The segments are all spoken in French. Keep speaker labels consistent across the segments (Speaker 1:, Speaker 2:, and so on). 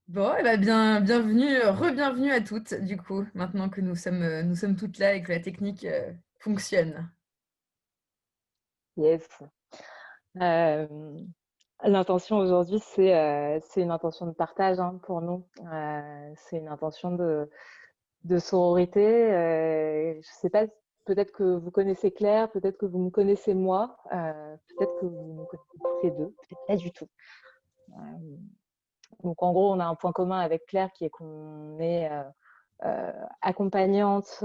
Speaker 1: Bon, eh ben bienvenue, re-bienvenue à toutes, du coup, maintenant que nous sommes toutes là et que la technique fonctionne.
Speaker 2: Yes. Euh, L'intention aujourd'hui, c'est une intention de partage hein, pour nous. C'est une intention de sororité. Je sais pas, peut-être que vous connaissez Claire, peut-être que vous me connaissez moi, peut-être que vous me connaissez toutes les deux, peut-être pas du tout. Euh, donc en gros, on a un point commun avec Claire qui est qu'on est accompagnante,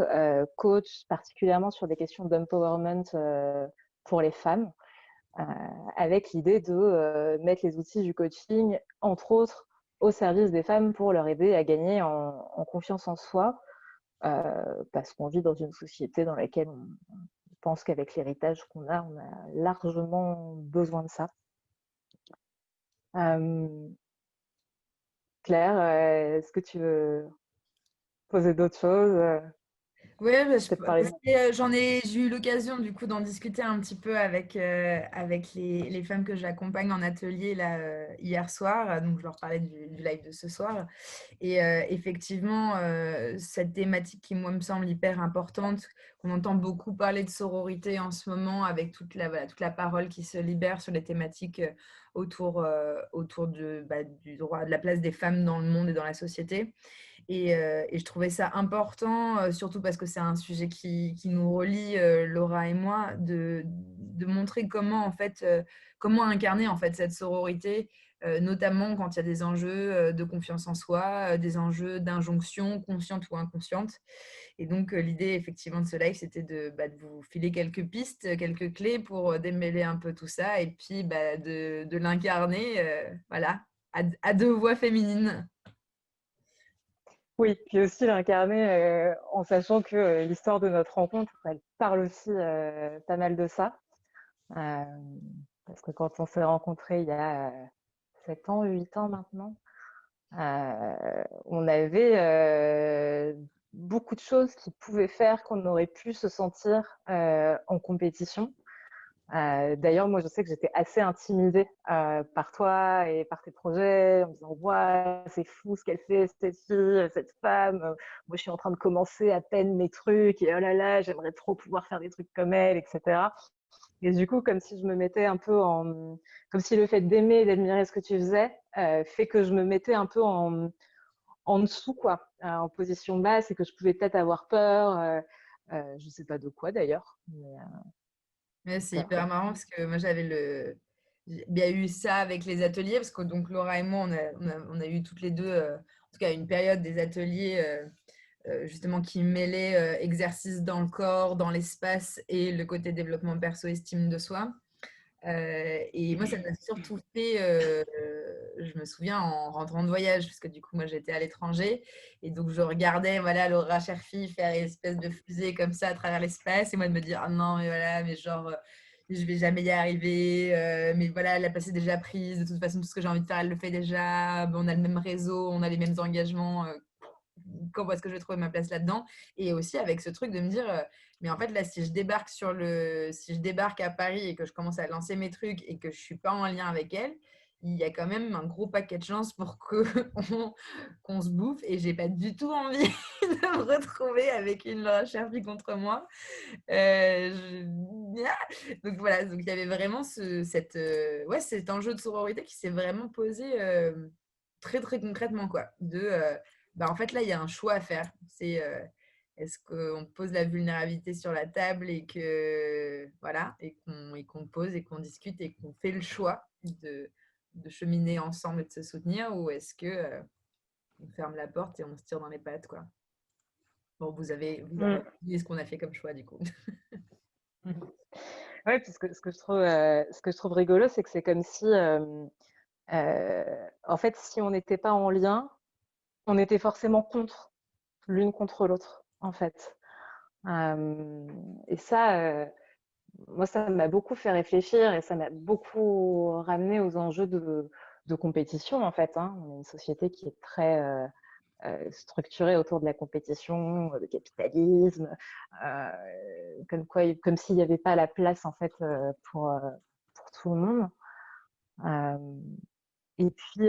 Speaker 2: coach, particulièrement sur des questions d'empowerment pour les femmes. Euh, avec l'idée de mettre les outils du coaching, entre autres, au service des femmes pour leur aider à gagner en confiance en soi, parce qu'on vit dans une société dans laquelle on pense qu'avec l'héritage qu'on a, on a largement besoin de ça. Euh, Claire, est-ce que tu veux poser d'autres choses,
Speaker 1: Oui,
Speaker 2: peut-être parler de...
Speaker 1: j'ai eu l'occasion du coup d'en discuter un petit peu avec les femmes que j'accompagne en atelier là, hier soir. Donc, je leur parlais du live de ce soir. Et effectivement, cette thématique qui, moi, me semble hyper importante, qu'on entend beaucoup parler de sororité en ce moment, avec voilà, toute la parole qui se libère sur les thématiques autour du droit, de la place des femmes dans le monde et dans la société. Et je trouvais ça important, surtout parce que c'est un sujet qui nous relie, Laura et moi, de montrer comment, en fait, comment incarner en fait, cette sororité, notamment quand il y a des enjeux de confiance en soi, des enjeux d'injonction, consciente ou inconsciente. Et donc, l'idée, effectivement, de ce live, c'était de vous filer quelques pistes, quelques clés pour démêler un peu tout ça et puis de l'incarner, voilà, à deux voix féminines.
Speaker 2: Oui, puis aussi l'incarner en sachant que l'histoire de notre rencontre, elle parle aussi pas mal de ça. Euh, Parce que quand on s'est rencontrés il y a 7 ans, 8 ans maintenant, on avait beaucoup de choses qui pouvaient faire qu'on aurait pu se sentir en compétition. D'ailleurs, moi, je sais que j'étais assez intimidée par toi et par tes projets, en me disant, ouais, c'est fou ce qu'elle fait, cette fille, cette femme. Moi, je suis en train de commencer à peine mes trucs et oh là là, j'aimerais trop pouvoir faire des trucs comme elle, etc. Et du coup, comme si je me mettais un peu en, comme si le fait d'aimer et d'admirer ce que tu faisais fait que je me mettais un peu en dessous, quoi, en position basse et que je pouvais peut-être avoir peur. Je sais pas de quoi d'ailleurs, mais
Speaker 1: Ouais, c'est
Speaker 2: peur
Speaker 1: hyper
Speaker 2: quoi.
Speaker 1: marrant parce que moi il y a eu ça avec les ateliers parce que donc Laura et moi on a eu toutes les deux en tout cas une période des ateliers justement qui mêlaient exercice dans le corps, dans l'espace et le côté développement perso, estime de soi. Et moi, ça m'a surtout fait, je me souviens en rentrant de voyage, parce que du coup, moi, j'étais à l'étranger, et donc je regardais, voilà, Laura Cherfi faire une espèce de fusée comme ça à travers l'espace, et moi de me dire, ah non, mais voilà, mais genre, je vais jamais y arriver, mais voilà, la place est déjà prise, de toute façon, tout ce que j'ai envie de faire, elle le fait déjà, bon, on a le même réseau, on a les mêmes engagements, comment est-ce que je vais trouver ma place là-dedans? Et aussi avec ce truc de me dire, mais en fait, là, si je débarque à Paris et que je commence à lancer mes trucs et que je suis pas en lien avec elle, il y a quand même un gros paquet de chances pour qu'on se bouffe et j'ai pas du tout envie de me retrouver avec une Laura Cherfi contre moi. Donc voilà, donc il y avait vraiment ouais, cet enjeu de sororité qui s'est vraiment posé très très concrètement quoi. En fait là il y a un choix à faire. C'est est-ce qu'on pose la vulnérabilité sur la table et que voilà et qu'on pose et qu'on discute et qu'on fait le choix de cheminer ensemble et de se soutenir ou est-ce que on ferme la porte et on se tire dans les pattes quoi. Bon, vous avez
Speaker 2: Mm.
Speaker 1: dit ce qu'on a fait comme choix du coup.
Speaker 2: Ouais, puis ce que je trouve rigolo, c'est que c'est comme si, en fait, si on n'était pas en lien, on était forcément l'une contre l'autre, en fait. Et ça, moi, ça m'a beaucoup fait réfléchir et ça m'a beaucoup ramené aux enjeux de compétition, en fait. Hein. On est une société qui est très structurée autour de la compétition, le capitalisme, comme s'il n'y avait pas la place, en fait, pour tout le monde. Euh, et puis,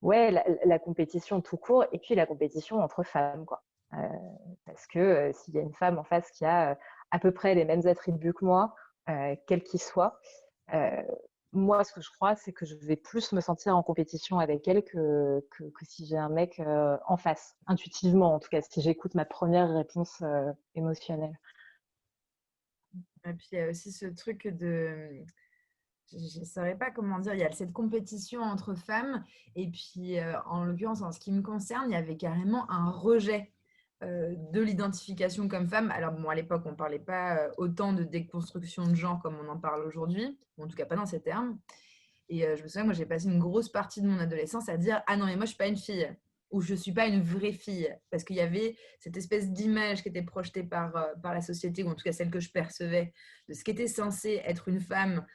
Speaker 2: ouais, la compétition tout court et puis la compétition entre femmes, quoi. Parce que s'il y a une femme en face qui a à peu près les mêmes attributs que moi, quels qu'ils soient, euh, moi, ce que je crois, c'est que je vais plus me sentir en compétition avec elle que si j'ai un mec en face, intuitivement, en tout cas, si j'écoute ma première réponse émotionnelle.
Speaker 1: Et puis, il y a aussi ce truc de je ne saurais pas comment dire, il y a cette compétition entre femmes, et puis en l'occurrence, en ce qui me concerne, il y avait carrément un rejet de l'identification comme femme. Alors bon, à l'époque, on ne parlait pas autant de déconstruction de genre comme on en parle aujourd'hui, ou en tout cas pas dans ces termes. Et je me souviens, moi, j'ai passé une grosse partie de mon adolescence à dire: ah non, mais moi, je suis pas une fille, ou je suis pas une vraie fille. Parce qu'il y avait cette espèce d'image qui était projetée par la société, ou en tout cas celle que je percevais, de ce qu'était censé être une femme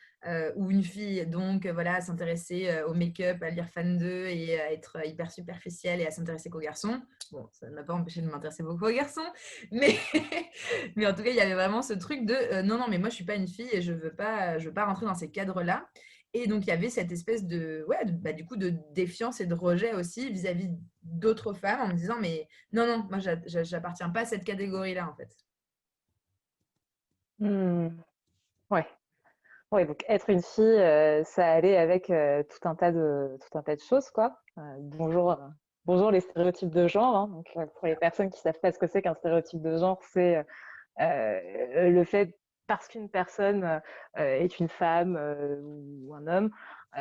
Speaker 1: ou une fille. Donc, voilà, à s'intéresser au make-up, à lire fan 2 et à être hyper superficielle et à s'intéresser qu'aux garçons. Bon, ça ne m'a pas empêché de m'intéresser beaucoup aux garçons, mais, mais en tout cas, il y avait vraiment ce truc de non, non, mais moi, je suis pas une fille et je veux pas rentrer dans ces cadres-là. Et donc, il y avait cette espèce de, ouais, bah, du coup, de défiance et de rejet aussi vis-à-vis d'autres femmes en me disant, mais non, non, moi, j'appartiens pas à cette catégorie-là, en fait.
Speaker 2: Hmm. Ouais. Ouais, donc être une fille, ça allait avec tout un tas de choses, quoi. Bonjour les stéréotypes de genre, hein. Donc, pour les personnes qui savent pas ce que c'est qu'un stéréotype de genre, c'est le fait, parce qu'une personne est une femme ou un homme,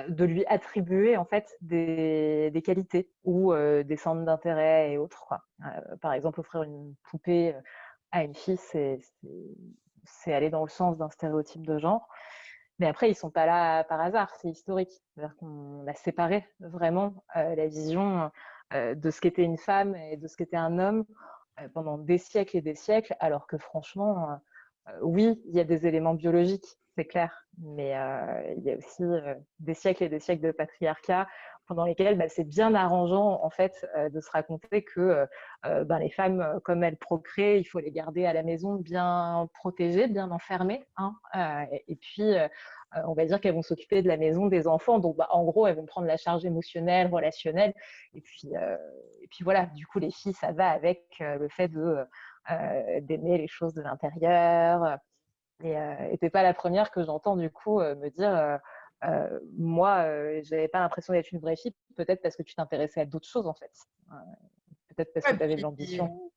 Speaker 2: de lui attribuer en fait des qualités ou des centres d'intérêt et autres, quoi. Par exemple, offrir une poupée à une fille, c'est aller dans le sens d'un stéréotype de genre. Mais après, ils sont pas là par hasard, c'est historique. C'est-à-dire qu'on a séparé vraiment la vision de ce qu'était une femme et de ce qu'était un homme pendant des siècles et des siècles, alors que franchement, oui, il y a des éléments biologiques, c'est clair, mais il y a aussi des siècles et des siècles de patriarcat pendant lesquels bah, c'est bien arrangeant en fait de se raconter que ben, les femmes, comme elles procréent, il faut les garder à la maison bien protégées, bien enfermées, hein, et puis on va dire qu'elles vont s'occuper de la maison, des enfants, donc bah, en gros elles vont prendre la charge émotionnelle, relationnelle, et puis voilà, du coup les filles ça va avec le fait d'aimer les choses de l'intérieur. Et t'es pas la première que j'entends du coup me dire moi, j'avais pas l'impression d'être une vraie fille, peut-être parce que tu t'intéressais à d'autres choses en fait. Euh, Peut-être parce que
Speaker 1: Ouais,
Speaker 2: tu avais de
Speaker 1: puis,
Speaker 2: l'ambition.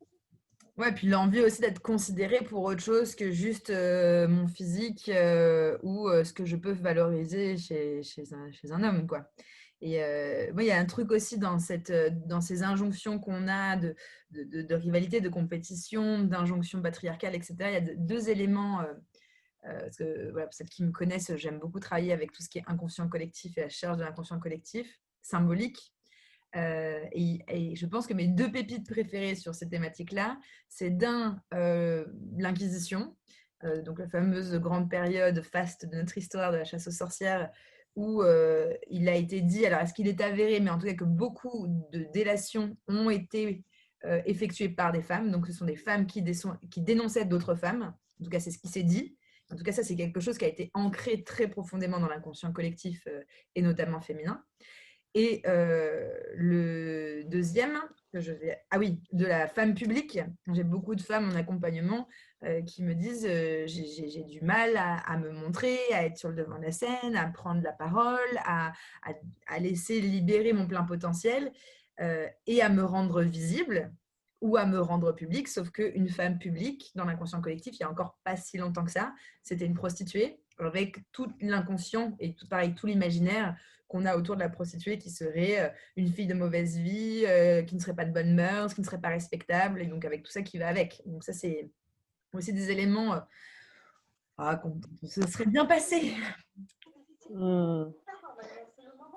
Speaker 1: ouais, puis l'envie aussi d'être considérée pour autre chose que juste mon physique ou ce que je peux valoriser chez un homme, quoi. Et moi, il y a un truc aussi dans ces injonctions qu'on a de rivalité, de compétition, d'injonctions patriarcales, etc. Il y a deux éléments. Parce que voilà, pour celles qui me connaissent, j'aime beaucoup travailler avec tout ce qui est inconscient collectif et la recherche de l'inconscient collectif, symbolique. Et je pense que mes deux pépites préférées sur ces thématiques-là, c'est l'Inquisition, donc la fameuse grande période faste de notre histoire de la chasse aux sorcières, où il a été dit, alors est-ce qu'il est avéré, mais en tout cas que beaucoup de délations ont été effectuées par des femmes, donc ce sont des femmes qui dénonçaient d'autres femmes, en tout cas c'est ce qui s'est dit. En tout cas, ça, c'est quelque chose qui a été ancré très profondément dans l'inconscient collectif et notamment féminin. Et le deuxième, ah oui, de la femme publique. J'ai beaucoup de femmes en accompagnement qui me disent j'ai du mal à me montrer, à être sur le devant de la scène, à prendre la parole, à laisser libérer mon plein potentiel et à me rendre visible ou à me rendre publique. Sauf qu'une femme publique, dans l'inconscient collectif, il n'y a encore pas si longtemps que ça, c'était une prostituée avec tout l'inconscient et tout, pareil, tout l'imaginaire qu'on a autour de la prostituée qui serait une fille de mauvaise vie, qui ne serait pas de bonne mœurs, qui ne serait pas respectable, et donc avec tout ça qui va avec. Donc ça, c'est aussi des éléments qu'on se serait bien passé.
Speaker 2: Hmm.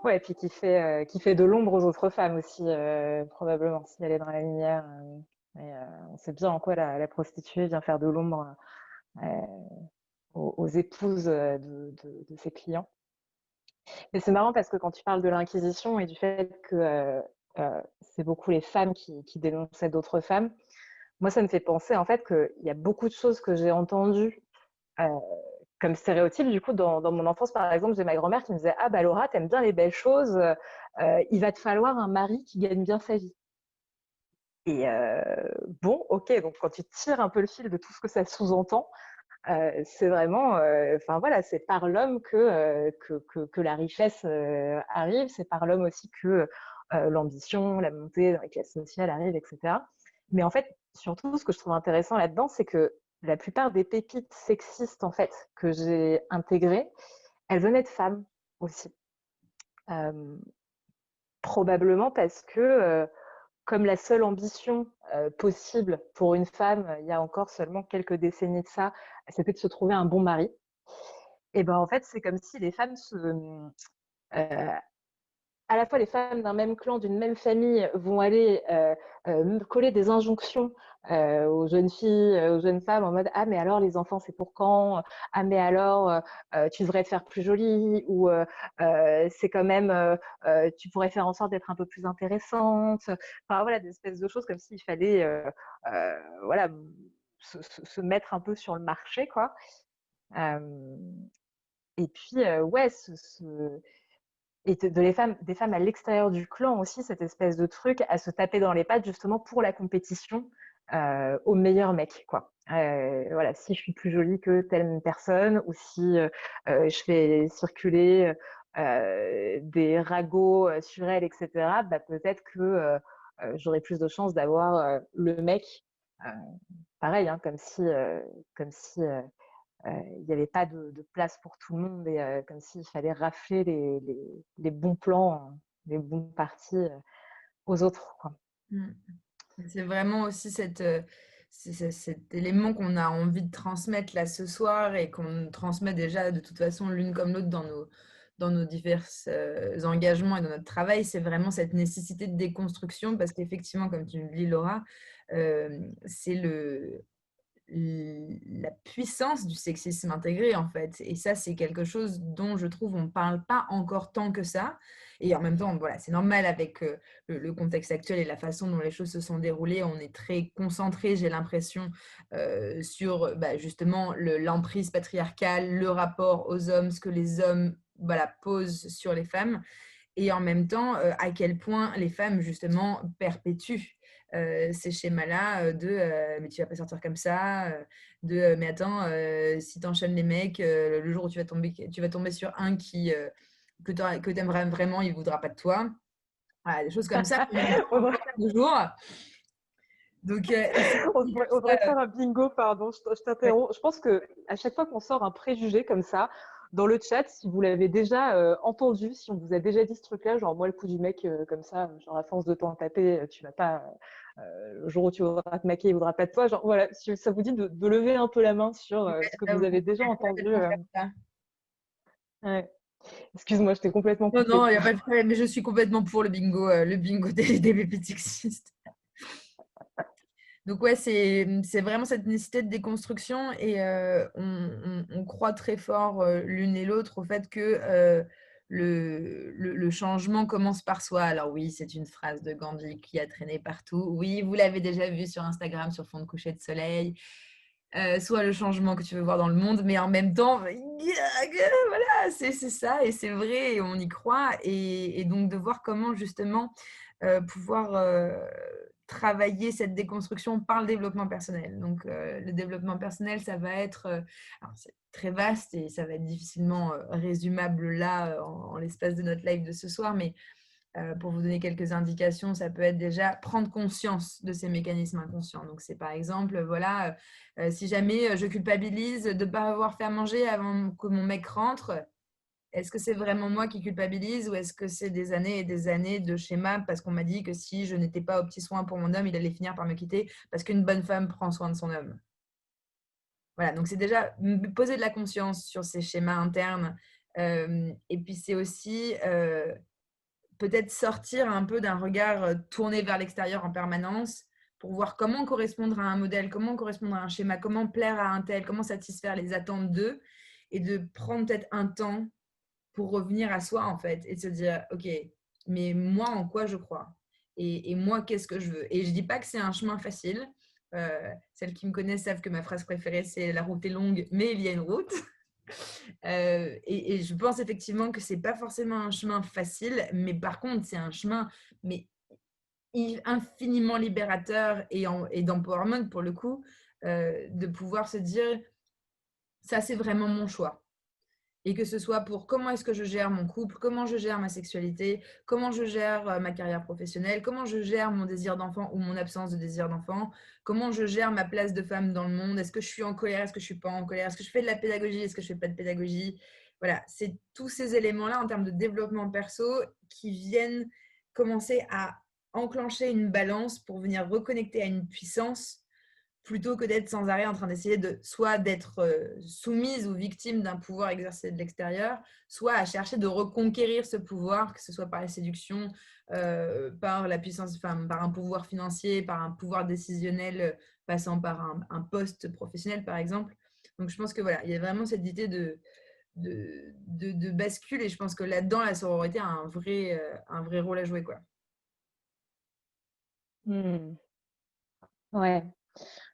Speaker 2: Ouais, et puis qui fait de l'ombre aux autres femmes aussi, probablement, si elle est dans la lumière. Et, on sait bien en quoi la prostituée vient faire de l'ombre euh, aux épouses de ses clients. Mais c'est marrant parce que quand tu parles de l'Inquisition et du fait que c'est beaucoup les femmes qui dénonçaient d'autres femmes, moi, ça me fait penser en fait qu'il y a beaucoup de choses que j'ai entendues euh, comme stéréotype, du coup, dans mon enfance, par exemple, j'ai ma grand-mère qui me disait « Ah bah Laura, t'aimes bien les belles choses, il va te falloir un mari qui gagne bien sa vie. » Et bon, ok, donc quand tu tires un peu le fil de tout ce que ça sous-entend, c'est vraiment, enfin voilà, c'est par l'homme que la richesse arrive, c'est par l'homme aussi que l'ambition, la montée dans les classes sociales arrive, etc. Mais en fait, surtout, ce que je trouve intéressant là-dedans, c'est que la plupart des pépites sexistes en fait que j'ai intégrées, elles venaient de femmes aussi. Euh, Probablement parce que comme la seule ambition possible pour une femme, il y a encore seulement quelques décennies de ça, c'était de se trouver un bon mari. Et ben en fait, c'est comme si les femmes à la fois les femmes d'un même clan, d'une même famille, vont aller coller des injonctions aux jeunes filles, aux jeunes femmes en mode ah mais alors les enfants c'est pour quand? Ah mais alors tu devrais te faire plus jolie ou c'est quand même tu pourrais faire en sorte d'être un peu plus intéressante. Enfin voilà des espèces de choses comme s'il fallait voilà se mettre un peu sur le marché quoi. Euh, et puis ouais et des femmes à l'extérieur du clan aussi, cette espèce de truc à se taper dans les pattes justement pour la compétition au meilleur mec, quoi. Voilà, si je suis plus jolie que telle personne ou si je fais circuler des ragots sur elle, etc., bah, peut-être que j'aurai plus de chances d'avoir le mec. Euh, Pareil, hein, comme si il n'y avait pas de place pour tout le monde et comme s'il fallait rafler les bons plans, les bons partis aux autres, quoi.
Speaker 1: Mm. C'est vraiment aussi cet élément qu'on a envie de transmettre là ce soir et qu'on transmet déjà de toute façon l'une comme l'autre dans nos divers engagements et dans notre travail. C'est vraiment cette nécessité de déconstruction parce qu'effectivement, comme tu le dis, Laura, c'est la puissance du sexisme intégré en fait, et ça c'est quelque chose dont je trouve on parle pas encore tant que ça, et en même temps voilà c'est normal avec le contexte actuel et la façon dont les choses se sont déroulées, on est très concentré, j'ai l'impression sur justement l'emprise patriarcale, le rapport aux hommes, ce que les hommes voilà posent sur les femmes, et en même temps à quel point les femmes justement perpétuent ces schémas-là mais tu vas pas sortir comme ça, mais attends, si tu enchaînes les mecs, le jour où tu vas tomber sur un que tu aimerais vraiment, il voudra pas de toi. Voilà, des choses comme ça, on en
Speaker 2: On
Speaker 1: entend
Speaker 2: devrait,
Speaker 1: toujours. Donc,
Speaker 2: on devrait faire un bingo, pardon, je
Speaker 1: ouais.
Speaker 2: t'interromps. Je pense que à chaque fois qu'on sort un préjugé comme ça, dans le chat, si vous l'avez déjà entendu, si on vous a déjà dit ce truc-là, genre moi le coup du mec comme ça, genre à force de t'en taper, tu vas pas, le jour où tu voudras te maquiller, il voudra pas de toi. Genre voilà, si ça vous dit de lever un peu la main sur ce que vous avez déjà entendu.
Speaker 1: Complètement faire ça.
Speaker 2: Ouais. Excuse-moi, je t'ai complètement
Speaker 1: Non,
Speaker 2: coupé.
Speaker 1: non, il n'y a pas de problème, mais je suis complètement pour le bingo des pépites sexistes. Donc ouais, c'est vraiment cette nécessité de déconstruction et on croit très fort l'une et l'autre au fait que le changement commence par soi. Alors oui, c'est une phrase de Gandhi qui a traîné partout. Oui, vous l'avez déjà vu sur Instagram, sur fond de coucher de soleil. Soit le changement que tu veux voir dans le monde, mais en même temps, voilà, c'est ça et c'est vrai et on y croit. Et donc de voir comment justement pouvoir travailler cette déconstruction par le développement personnel. Donc le développement personnel, ça va être, alors c'est très vaste et ça va être difficilement résumable là en l'espace de notre live de ce soir, mais pour vous donner quelques indications, ça peut être déjà prendre conscience de ces mécanismes inconscients. Donc, c'est par exemple, voilà, si jamais je culpabilise de ne pas avoir fait à manger avant que mon mec rentre, est-ce que c'est vraiment moi qui culpabilise ou est-ce que c'est des années et des années de schéma parce qu'on m'a dit que si je n'étais pas au petit soin pour mon homme, il allait finir par me quitter parce qu'une bonne femme prend soin de son homme. Voilà, donc c'est déjà poser de la conscience sur ces schémas internes. Et puis c'est aussi peut-être sortir un peu d'un regard tourné vers l'extérieur en permanence pour voir comment correspondre à un modèle, comment correspondre à un schéma, comment plaire à un tel, comment satisfaire les attentes d'eux, et de prendre peut-être un temps pour revenir à soi en fait et de se dire ok, mais moi en quoi je crois et moi qu'est-ce que je veux. Et je dis pas que c'est un chemin facile. Celles qui me connaissent savent que ma phrase préférée c'est la route est longue mais il y a une route. Et je pense effectivement que c'est pas forcément un chemin facile, mais par contre, c'est un chemin mais infiniment libérateur et d'empowerment pour le coup, de pouvoir se dire: «Ça, c'est vraiment mon choix». Et que ce soit pour comment est-ce que je gère mon couple, comment je gère ma sexualité, comment je gère ma carrière professionnelle, comment je gère mon désir d'enfant ou mon absence de désir d'enfant, comment je gère ma place de femme dans le monde, est-ce que je suis en colère, est-ce que je suis pas en colère, est-ce que je fais de la pédagogie, est-ce que je fais pas de pédagogie. Voilà, c'est tous ces éléments-là en termes de développement perso qui viennent commencer à enclencher une balance pour venir reconnecter à une puissance plutôt que d'être sans arrêt en train d'essayer de soit d'être soumise ou victime d'un pouvoir exercé de l'extérieur, soit à chercher de reconquérir ce pouvoir, que ce soit par la séduction, par la puissance, enfin, par un pouvoir financier, par un pouvoir décisionnel, passant par un poste professionnel, par exemple. Donc, je pense que voilà, il y a vraiment cette idée de bascule et je pense que là-dedans, la sororité a un vrai rôle à jouer, quoi.
Speaker 2: Mmh. Ouais.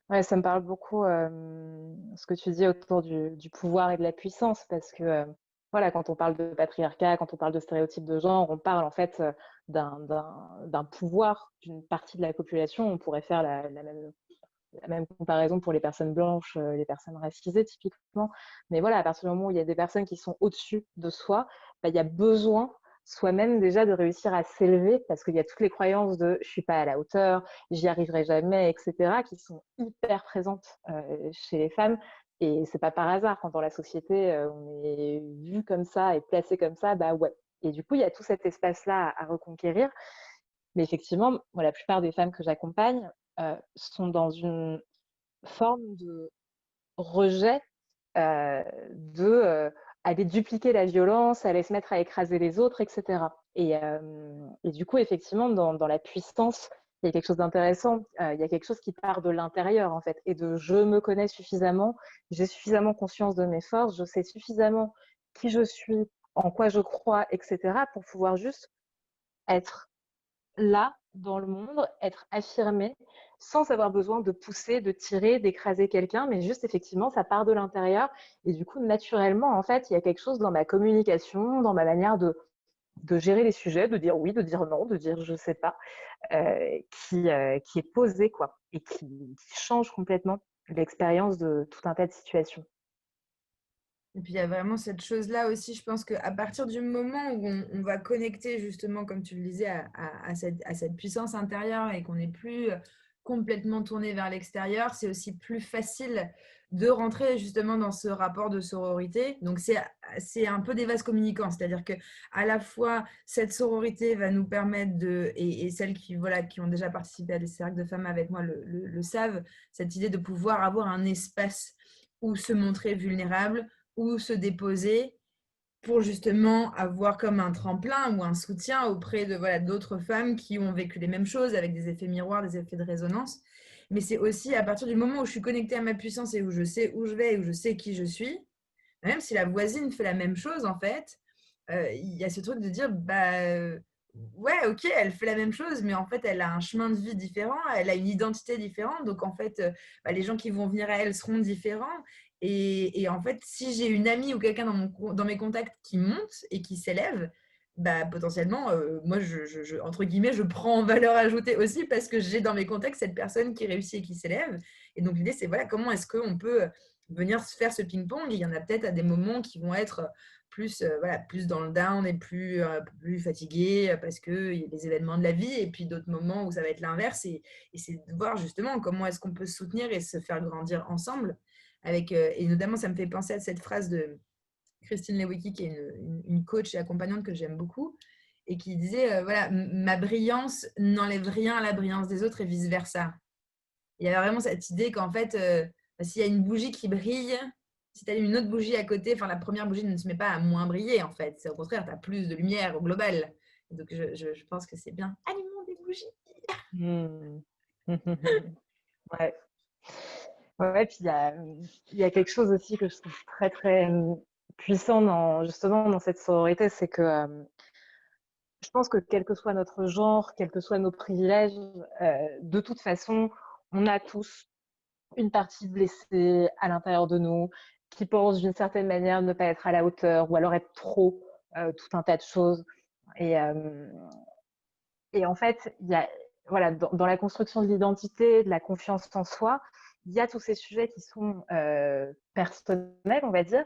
Speaker 2: Ouais, ça me parle beaucoup, ce que tu dis autour du pouvoir et de la puissance parce que, voilà, quand on parle de patriarcat, quand on parle de stéréotypes de genre, on parle en fait, d'un pouvoir d'une partie de la population. On pourrait faire la même comparaison pour les personnes blanches, les personnes racisées typiquement. Mais voilà, à partir du moment où il y a des personnes qui sont au-dessus de soi, bah, il y a besoin soi-même déjà de réussir à s'élever parce qu'il y a toutes les croyances de je suis pas à la hauteur, j'y arriverai jamais, etc., qui sont hyper présentes chez les femmes. Et c'est pas par hasard quand dans la société on est vu comme ça et placé comme ça, bah ouais. Et du coup, il y a tout cet espace-là à reconquérir. Mais effectivement, moi, la plupart des femmes que j'accompagne sont dans une forme de rejet, de, aller dupliquer la violence, aller se mettre à écraser les autres et cetera. Et du coup, effectivement, dans la puissance, il y a quelque chose d'intéressant. Il y a quelque chose qui part de l'intérieur, en fait, et de je me connais suffisamment, j'ai suffisamment conscience de mes forces, je sais suffisamment qui je suis, en quoi je crois et cetera pour pouvoir juste être là, dans le monde, être affirmé, sans avoir besoin de pousser, de tirer, d'écraser quelqu'un, mais juste effectivement, ça part de l'intérieur. Et du coup, naturellement, en fait, il y a quelque chose dans ma communication, dans ma manière de gérer les sujets, de dire oui, de dire non, de dire je sais pas, qui est posé, quoi, et qui change complètement l'expérience de tout un tas de situations.
Speaker 1: Et puis il y a vraiment cette chose-là aussi, je pense qu'à partir du moment où on va connecter justement, comme tu le disais, à cette puissance intérieure et qu'on n'est plus complètement tourné vers l'extérieur, c'est aussi plus facile de rentrer justement dans ce rapport de sororité. Donc c'est un peu des vases communicants, c'est-à-dire que à la fois cette sororité va nous permettre et celles qui, voilà, qui ont déjà participé à des cercles de femmes avec moi le savent, cette idée de pouvoir avoir un espace où se montrer vulnérable, ou se déposer pour justement avoir comme un tremplin ou un soutien auprès de voilà, d'autres femmes qui ont vécu les mêmes choses avec des effets miroirs, des effets de résonance. Mais c'est aussi à partir du moment où je suis connectée à ma puissance et où je sais où je vais et où je sais qui je suis, même si la voisine fait la même chose en fait, il y a ce truc de dire bah ouais ok elle fait la même chose mais en fait elle a un chemin de vie différent, elle a une identité différente donc en fait bah, les gens qui vont venir à elle seront différents et en fait si j'ai une amie ou quelqu'un dans mes contacts qui monte et qui s'élève bah potentiellement moi entre guillemets je prends en valeur ajoutée aussi parce que j'ai dans mes contacts cette personne qui réussit et qui s'élève et donc l'idée c'est voilà comment est-ce qu'on peut venir faire ce ping-pong. Il y en a peut-être à des moments qui vont être plus, voilà, plus dans le down et plus fatigué parce qu'il y a des événements de la vie, et puis d'autres moments où ça va être l'inverse. Et c'est de voir justement comment est-ce qu'on peut se soutenir et se faire grandir ensemble. Et notamment, ça me fait penser à cette phrase de Christine Lewicki, qui est une coach et accompagnante que j'aime beaucoup, et qui disait, voilà, ma brillance n'enlève rien à la brillance des autres et vice-versa. Il y avait vraiment cette idée qu'en fait, s'il y a une bougie qui brille, si tu allumes une autre bougie à côté, enfin la première bougie ne se met pas à moins briller en fait. C'est au contraire, tu as plus de lumière au global. Donc je pense que c'est bien. Allumons des bougies.
Speaker 2: Mmh. Ouais. Ouais, puis il y a quelque chose aussi que je trouve très, très puissant justement dans cette sororité, c'est que je pense que quel que soit notre genre, quels que soient nos privilèges, de toute façon, on a tous une partie blessée à l'intérieur de nous qui pense d'une certaine manière ne pas être à la hauteur ou alors être trop tout un tas de choses. Et, et en fait, il y a, voilà, dans la construction de l'identité, de la confiance en soi, il y a tous ces sujets qui sont personnels, on va dire,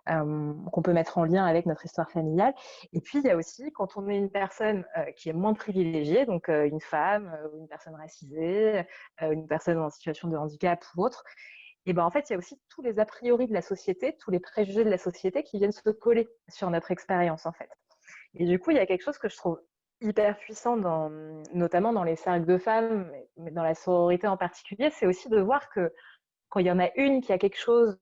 Speaker 2: qu'on peut mettre en lien avec notre histoire familiale. Et puis, il y a aussi, quand on est une personne qui est moins privilégiée, donc une femme, une personne racisée, une personne en situation de handicap ou autre, et ben en fait, il y a aussi tous les a priori de la société, tous les préjugés de la société qui viennent se coller sur notre expérience, en fait. Et du coup, il y a quelque chose que je trouve hyper puissant, notamment dans les cercles de femmes, mais dans la sororité en particulier, c'est aussi de voir que quand il y en a une qui a quelque chose,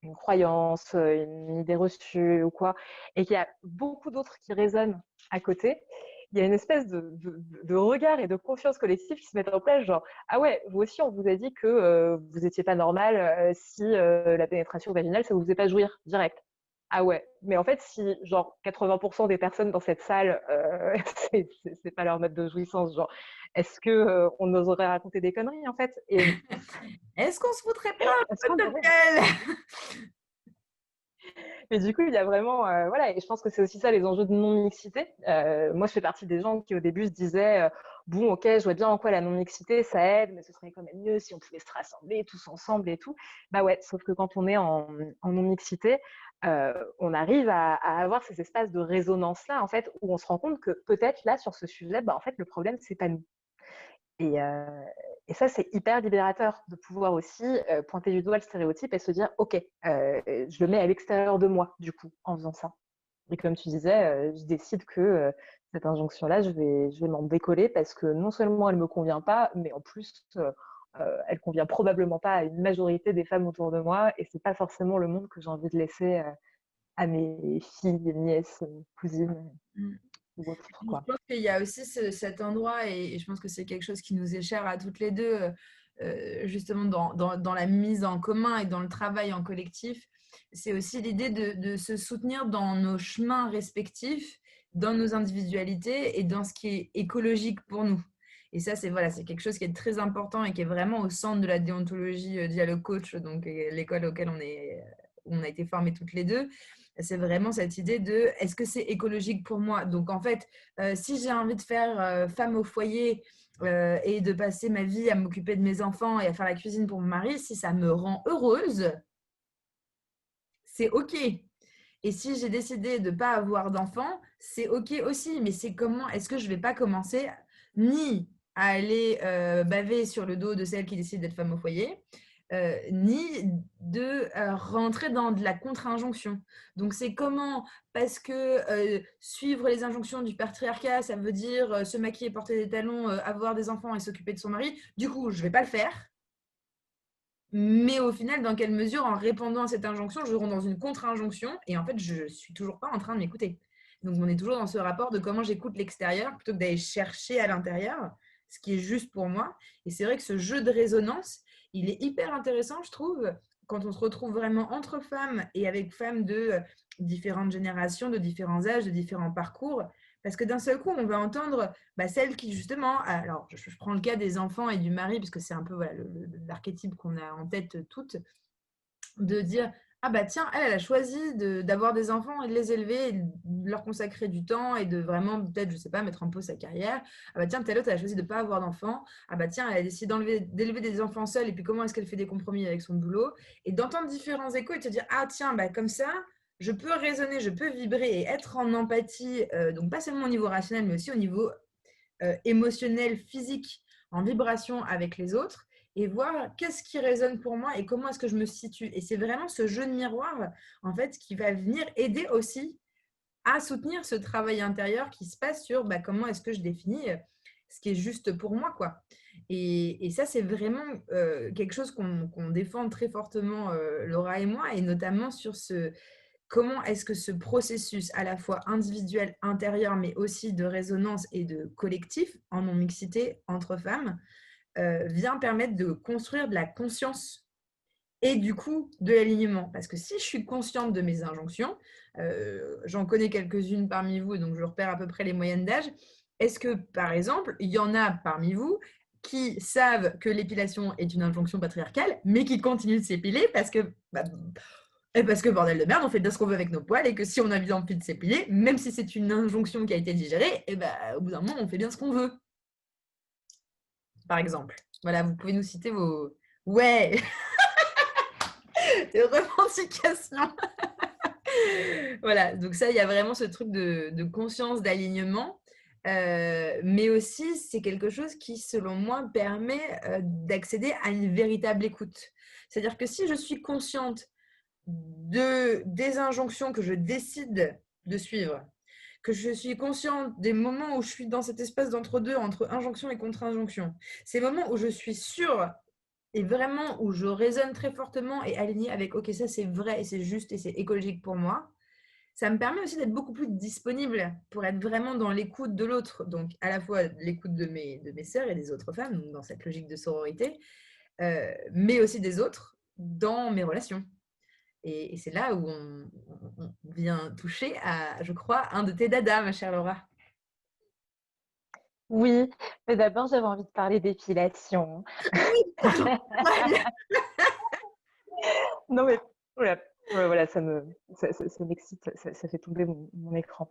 Speaker 2: une croyance, une idée reçue ou quoi, et qu'il y a beaucoup d'autres qui résonnent à côté, il y a une espèce de regard et de confiance collective qui se mettent en place, genre « Ah ouais, vous aussi, on vous a dit que vous n'étiez pas normal si la pénétration vaginale, ça ne vous faisait pas jouir direct. » Ah ouais, mais en fait, si genre 80% des personnes dans cette salle, c'est pas leur mode de jouissance, genre, est-ce que on oserait raconter des conneries en fait? Et
Speaker 1: Est-ce qu'on se foutrait pas un
Speaker 2: est-ce
Speaker 1: peu
Speaker 2: qu'on
Speaker 1: de
Speaker 2: aurait...
Speaker 1: notre gueule?
Speaker 2: Et du coup, il y a vraiment, voilà, et je pense que c'est aussi ça les enjeux de non-mixité. Moi, je fais partie des gens qui au début se disaient, bon, ok, je vois bien en quoi la non-mixité ça aide, mais ce serait quand même mieux si on pouvait se rassembler tous ensemble et tout. Bah ouais, sauf que quand on est en non-mixité, on arrive à avoir ces espaces de résonance-là, en fait, où on se rend compte que peut-être là, sur ce sujet, bah, en fait, le problème, c'est pas nous. Et, euh, et ça, c'est hyper libérateur de pouvoir aussi pointer du doigt le stéréotype et se dire, OK, je le mets à l'extérieur de moi, du coup, en faisant ça. Et comme tu disais, je décide que cette injonction-là, je vais m'en décoller parce que non seulement elle ne me convient pas, mais en plus, elle convient probablement pas à une majorité des femmes autour de moi. Et c'est pas forcément le monde que j'ai envie de laisser à mes filles, nièces, cousines
Speaker 1: Mm.
Speaker 2: ou autres,
Speaker 1: Je
Speaker 2: quoi.
Speaker 1: pense qu'il y a aussi cet endroit, et je pense que c'est quelque chose qui nous est cher à toutes les deux, justement dans la mise en commun et dans le travail en collectif. C'est aussi l'idée de se soutenir dans nos chemins respectifs, dans nos individualités et dans ce qui est écologique pour nous. Et ça, c'est voilà, c'est quelque chose qui est très important et qui est vraiment au centre de la déontologie Dialogue Coach, donc l'école auquel on a été formés toutes les deux. C'est vraiment cette idée de est-ce que c'est écologique pour moi? Donc en fait, si j'ai envie de faire femme au foyer et de passer ma vie à m'occuper de mes enfants et à faire la cuisine pour mon mari, si ça me rend heureuse, c'est OK. Et si j'ai décidé de ne pas avoir d'enfants, c'est OK aussi. Mais c'est comment est-ce que je ne vais pas commencer ni à aller baver sur le dos de celle qui décide d'être femme au foyer, ni de rentrer dans de la contre-injonction. Donc c'est comment, parce que suivre les injonctions du patriarcat, ça veut dire se maquiller, porter des talons, avoir des enfants et s'occuper de son mari, du coup, je ne vais pas le faire. Mais au final, dans quelle mesure, en répondant à cette injonction, je rentre dans une contre-injonction et en fait, je suis toujours pas en train de m'écouter. Donc, on est toujours dans ce rapport de comment j'écoute l'extérieur plutôt que d'aller chercher à l'intérieur ce qui est juste pour moi. Et c'est vrai que ce jeu de résonance, il est hyper intéressant, je trouve, quand on se retrouve vraiment entre femmes et avec femmes de différentes générations, de différents âges, de différents parcours. Parce que d'un seul coup, on va entendre celle qui, justement, alors je prends le cas des enfants et du mari, parce que c'est un peu voilà, l'archétype qu'on a en tête toutes, de dire ah bah tiens, elle a choisi d'avoir des enfants et de les élever, et de leur consacrer du temps et de vraiment, peut-être, je sais pas, mettre en pause sa carrière. Ah bah tiens, telle autre, elle a choisi de ne pas avoir d'enfants. Ah bah tiens, elle a décidé d'élever des enfants seuls, et puis comment est-ce qu'elle fait des compromis avec son boulot? Et d'entendre différents échos et de te dire ah tiens, bah comme ça, je peux raisonner, je peux vibrer et être en empathie, donc pas seulement au niveau rationnel, mais aussi au niveau émotionnel, physique, en vibration avec les autres et voir qu'est-ce qui résonne pour moi et comment est-ce que je me situe. Et c'est vraiment ce jeu de miroir, en fait, qui va venir aider aussi à soutenir ce travail intérieur qui se passe sur comment est-ce que je définis ce qui est juste pour moi, quoi. Et ça, c'est vraiment quelque chose qu'on défend très fortement, Laura et moi, et notamment sur comment est-ce que ce processus à la fois individuel, intérieur, mais aussi de résonance et de collectif, en non-mixité entre femmes, vient permettre de construire de la conscience et du coup de l'alignement. Parce que si je suis consciente de mes injonctions, j'en connais quelques-unes parmi vous, donc je repère à peu près les moyennes d'âge, est-ce que, par exemple, il y en a parmi vous qui savent que l'épilation est une injonction patriarcale, mais qui continuent de s'épiler parce que, bordel de merde, on fait bien ce qu'on veut avec nos poils et que si on a envie de s'épiler, même si c'est une injonction qui a été digérée, au bout d'un moment, on fait bien ce qu'on veut. Par exemple. Voilà, vous pouvez nous citer vos... Ouais. Des revendications. Voilà, donc ça, il y a vraiment ce truc de conscience, d'alignement. Mais aussi, c'est quelque chose qui, selon moi, permet d'accéder à une véritable écoute. C'est-à-dire que si je suis consciente des injonctions que je décide de suivre, que je suis consciente des moments où je suis dans cette espèce d'entre-deux, entre injonction et contre-injonction, ces moments où je suis sûre et vraiment où je résonne très fortement et alignée avec « Ok, ça c'est vrai et c'est juste et c'est écologique pour moi », ça me permet aussi d'être beaucoup plus disponible pour être vraiment dans l'écoute de l'autre. Donc, à la fois l'écoute de mes sœurs et des autres femmes, donc dans cette logique de sororité, mais aussi des autres dans mes relations. Et c'est là où on vient toucher à, je crois, un de tes dadas, ma chère Laura.
Speaker 2: Oui, mais d'abord, j'avais envie de parler d'épilation.
Speaker 1: Oui, pardon.
Speaker 2: Non, mais voilà, ça m'excite, ça fait tomber mon écran.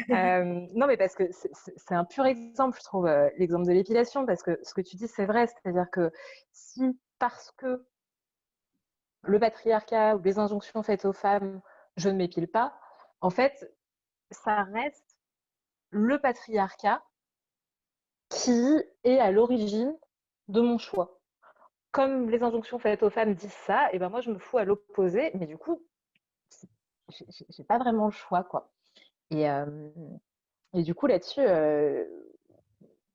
Speaker 2: Non, mais parce que c'est un pur exemple, je trouve, l'exemple de l'épilation, parce que ce que tu dis, c'est vrai, c'est-à-dire que si parce que le patriarcat ou les injonctions faites aux femmes, je ne m'épile pas, en fait, ça reste le patriarcat qui est à l'origine de mon choix. Comme les injonctions faites aux femmes disent ça, et ben moi je me fous à l'opposé, mais du coup, j'ai pas vraiment le choix, quoi. Et, et du coup, là-dessus,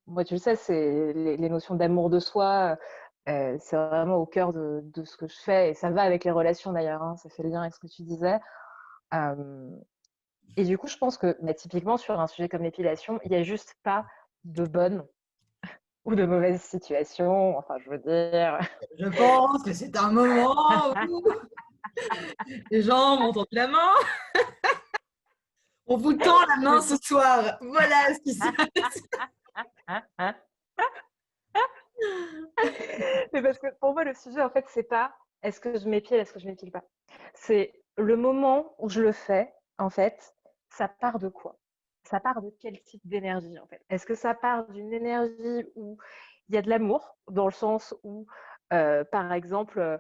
Speaker 2: moi, tu le sais, c'est les notions d'amour de soi, c'est vraiment au cœur de ce que je fais, et ça va avec les relations d'ailleurs, hein, ça fait le lien avec ce que tu disais. Et du coup, je pense que typiquement sur un sujet comme l'épilation, il n'y a juste pas de bonne ou de mauvaise situation. Enfin, je veux dire.
Speaker 1: Je pense que c'est un moment où les gens vont tendre la main. On vous tend la main ce soir. Voilà ce qui se passe.
Speaker 2: Mais parce que pour moi, le sujet, en fait, c'est pas est-ce que je m'épile, est-ce que je m'épile pas. C'est le moment où je le fais, en fait, ça part de quoi? Ça part de quel type d'énergie, en fait? Est-ce que ça part d'une énergie où il y a de l'amour, dans le sens où, par exemple,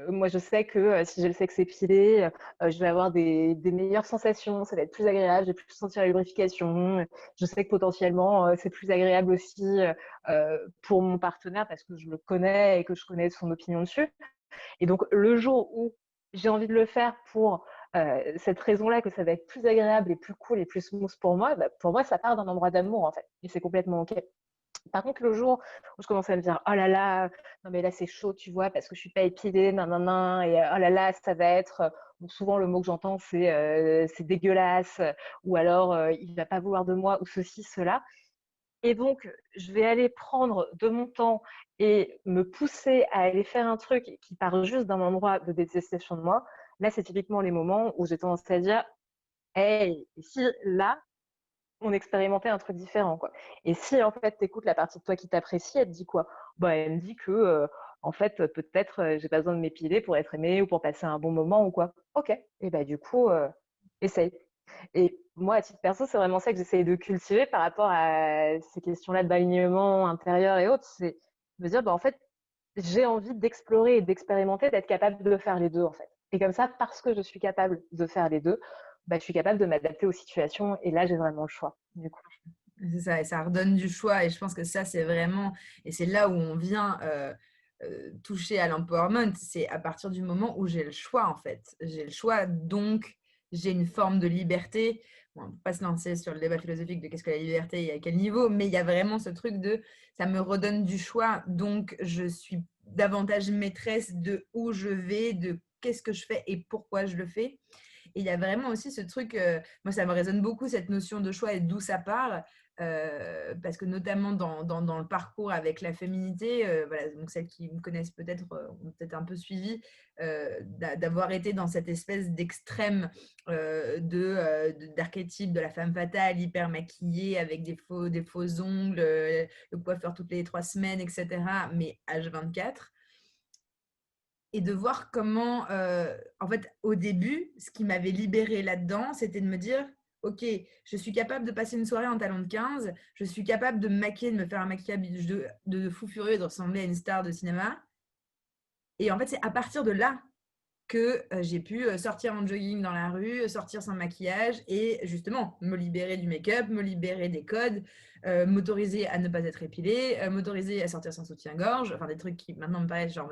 Speaker 2: moi, je sais que si j'ai le sexe épilé, je vais avoir des meilleures sensations, ça va être plus agréable, je vais plus sentir la lubrification. Je sais que potentiellement, c'est plus agréable aussi pour mon partenaire parce que je le connais et que je connais son opinion dessus. Et donc, le jour où j'ai envie de le faire pour cette raison-là, que ça va être plus agréable et plus cool et plus smooth pour moi, pour moi, ça part d'un endroit d'amour, en fait. Et c'est complètement OK. Par contre, le jour où je commence à me dire oh là là, non mais là c'est chaud, tu vois, parce que je suis pas épilée, nan, et oh là là, ça va être. Donc souvent le mot que j'entends c'est dégueulasse, ou alors il va pas vouloir de moi, ou ceci, cela. Et donc je vais aller prendre de mon temps et me pousser à aller faire un truc qui part juste d'un endroit de détestation de moi. Là, c'est typiquement les moments où j'ai tendance à dire hey, si là on expérimentait un truc différent, quoi. Et si en fait t'écoutes la partie de toi qui t'apprécie, elle te dit quoi? Bah, elle me dit que en fait peut-être j'ai pas besoin de m'épiler pour être aimée ou pour passer un bon moment ou quoi. Ok. Et bah du coup essaye. Et moi à titre perso, c'est vraiment ça que j'essaye de cultiver par rapport à ces questions-là d'alignement intérieur et autres. C'est me dire bah en fait j'ai envie d'explorer et d'expérimenter, d'être capable de faire les deux en fait. Et comme ça, parce que je suis capable de faire les deux, bah, je suis capable de m'adapter aux situations et là, j'ai vraiment le choix, du coup.
Speaker 1: C'est ça, et ça redonne du choix. Et je pense que ça, c'est vraiment, et c'est là où on vient toucher à l'empowerment, c'est à partir du moment où j'ai le choix, en fait. J'ai le choix, donc j'ai une forme de liberté. Bon, on ne peut pas se lancer sur le débat philosophique de qu'est-ce que la liberté et à quel niveau, mais il y a vraiment ce truc de ça me redonne du choix, donc je suis davantage maîtresse de où je vais, de qu'est-ce que je fais et pourquoi je le fais. Et il y a vraiment aussi ce truc, moi ça me résonne beaucoup cette notion de choix et d'où ça part. Parce que notamment dans le parcours avec la féminité, voilà, donc celles qui me connaissent peut-être ont peut-être un peu suivi, d'avoir été dans cette espèce d'extrême d'archétype de la femme fatale, hyper maquillée, avec des faux ongles, le coiffeur toutes les 3 semaines, etc. Mais H24. Et de voir comment, en fait, au début, ce qui m'avait libérée là-dedans, c'était de me dire, OK, je suis capable de passer une soirée en talons de 15, je suis capable de me maquiller, de me faire un maquillage de fou furieux et de ressembler à une star de cinéma. Et en fait, c'est à partir de là que j'ai pu sortir en jogging dans la rue, sortir sans maquillage et justement me libérer du make-up, me libérer des codes, m'autoriser à ne pas être épilée, m'autoriser à sortir sans soutien-gorge, enfin des trucs qui maintenant me paraissent genre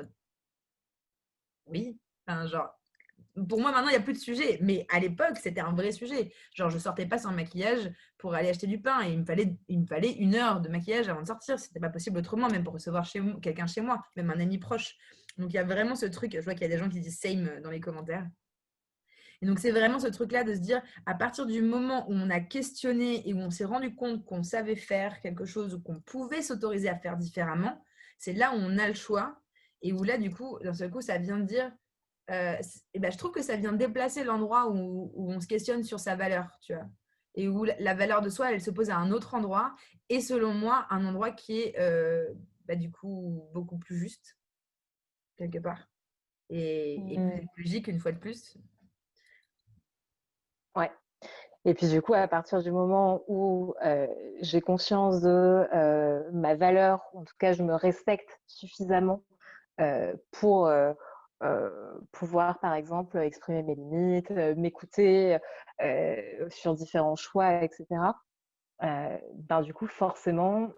Speaker 1: oui, enfin, genre, pour moi maintenant il n'y a plus de sujet, mais à l'époque c'était un vrai sujet. Genre je sortais pas sans maquillage pour aller acheter du pain et il me fallait 1 heure de maquillage avant de sortir. C'était pas possible autrement, même pour recevoir quelqu'un chez moi, même un ami proche. Donc il y a vraiment ce truc, je vois qu'il y a des gens qui disent same dans les commentaires. Et donc c'est vraiment ce truc-là de se dire, à partir du moment où on a questionné et où on s'est rendu compte qu'on savait faire quelque chose ou qu'on pouvait s'autoriser à faire différemment, c'est là où on a le choix et où là, du coup, d'un seul coup, ça vient de dire, et ben, je trouve que ça vient déplacer l'endroit où on se questionne sur sa valeur, tu vois. Et où la valeur de soi, elle se pose à un autre endroit. Et selon moi, un endroit qui est, du coup, beaucoup plus juste, quelque part. Et plus
Speaker 2: Mmh.
Speaker 1: écologique, une fois de plus.
Speaker 2: Ouais. Et puis du coup, à partir du moment où j'ai conscience de ma valeur, en tout cas, je me respecte suffisamment pour pouvoir, par exemple, exprimer mes limites, m'écouter sur différents choix, etc. Ben, du coup, forcément,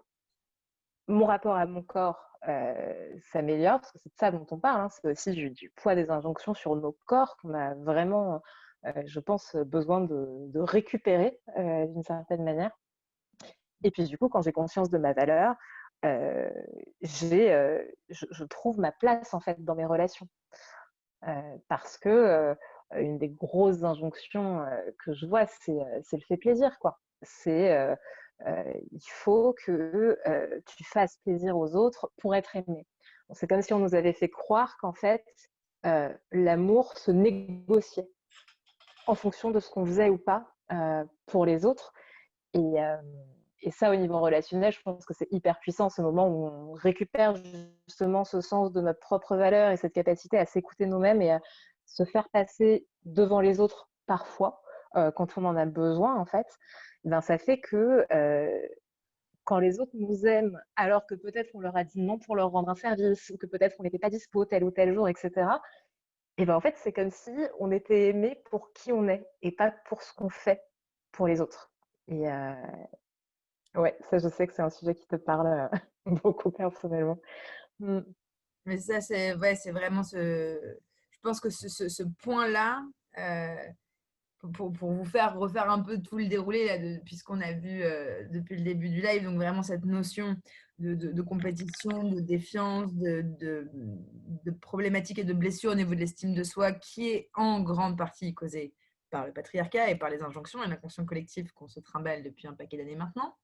Speaker 2: mon rapport à mon corps s'améliore, parce que c'est de ça dont on parle, hein. C'est aussi du poids des injonctions sur nos corps qu'on a vraiment, je pense, besoin de récupérer d'une certaine manière. Et puis du coup, quand j'ai conscience de ma valeur, euh, je trouve ma place en fait dans mes relations. Parce que une des grosses injonctions que je vois, c'est le fait plaisir, quoi. C'est il faut que tu fasses plaisir aux autres pour être aimé. C'est comme si on nous avait fait croire qu'en fait, l'amour se négociait en fonction de ce qu'on faisait ou pas pour les autres. Et, euh, et ça, au niveau relationnel, je pense que c'est hyper puissant, ce moment où on récupère justement ce sens de notre propre valeur et cette capacité à s'écouter nous-mêmes et à se faire passer devant les autres parfois, quand on en a besoin, en fait. Ben, ça fait que quand les autres nous aiment, alors que peut-être on leur a dit non pour leur rendre un service, ou que peut-être on n'était pas dispo tel ou tel jour, etc., et ben en fait, c'est comme si on était aimé pour qui on est et pas pour ce qu'on fait pour les autres. Et, ouais, ça, je sais que c'est un sujet qui te parle beaucoup personnellement. Mm.
Speaker 1: Mais ça, c'est ouais, c'est vraiment ce. Je pense que ce point-là, euh, pour vous faire refaire un peu tout le déroulé là, depuis ce qu'on a vu depuis le début du live, donc vraiment cette notion de compétition, de défiance, de problématiques et de blessures au niveau de l'estime de soi, qui est en grande partie causée par le patriarcat et par les injonctions et l'inconscient collectif qu'on se trimballe depuis un paquet d'années maintenant.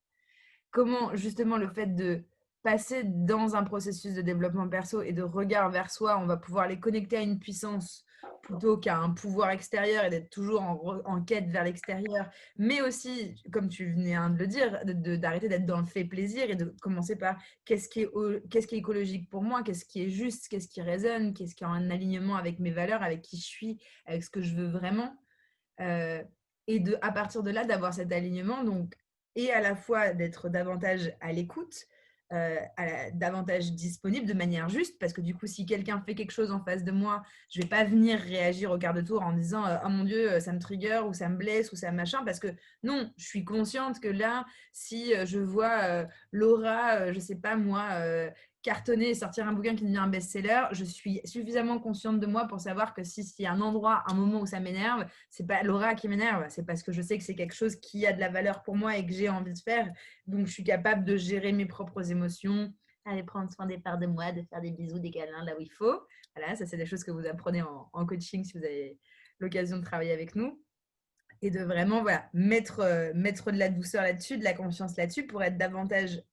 Speaker 1: Comment justement le fait de passer dans un processus de développement perso et de regard vers soi, on va pouvoir les connecter à une puissance plutôt qu'à un pouvoir extérieur et d'être toujours en quête vers l'extérieur, mais aussi, comme tu venais de le dire, d'arrêter d'être dans le fait plaisir et de commencer par qu'est-ce qui est écologique pour moi, qu'est-ce qui est juste, qu'est-ce qui résonne, qu'est-ce qui est en alignement avec mes valeurs, avec qui je suis, avec ce que je veux vraiment. Euh, et à partir de là, d'avoir cet alignement, donc, et à la fois d'être davantage à l'écoute, davantage disponible de manière juste, parce que du coup, si quelqu'un fait quelque chose en face de moi, je vais pas venir réagir au quart de tour en disant oh mon Dieu, ça me trigger, ou ça me blesse, ou ça machin, parce que non, je suis consciente que là, si je vois Laura, je sais pas moi, cartonner et sortir un bouquin qui devient un best-seller, je suis suffisamment consciente de moi pour savoir que s'il y a un endroit, un moment où ça m'énerve, c'est pas Laura qui m'énerve, c'est parce que je sais que c'est quelque chose qui a de la valeur pour moi et que j'ai envie de faire. Donc, je suis capable de gérer mes propres émotions, aller prendre soin des parts de moi, de faire des bisous, des câlins là où il faut. Voilà, ça, c'est des choses que vous apprenez en coaching si vous avez l'occasion de travailler avec nous. Et de vraiment voilà, mettre de la douceur là-dessus, de la confiance là-dessus pour être davantage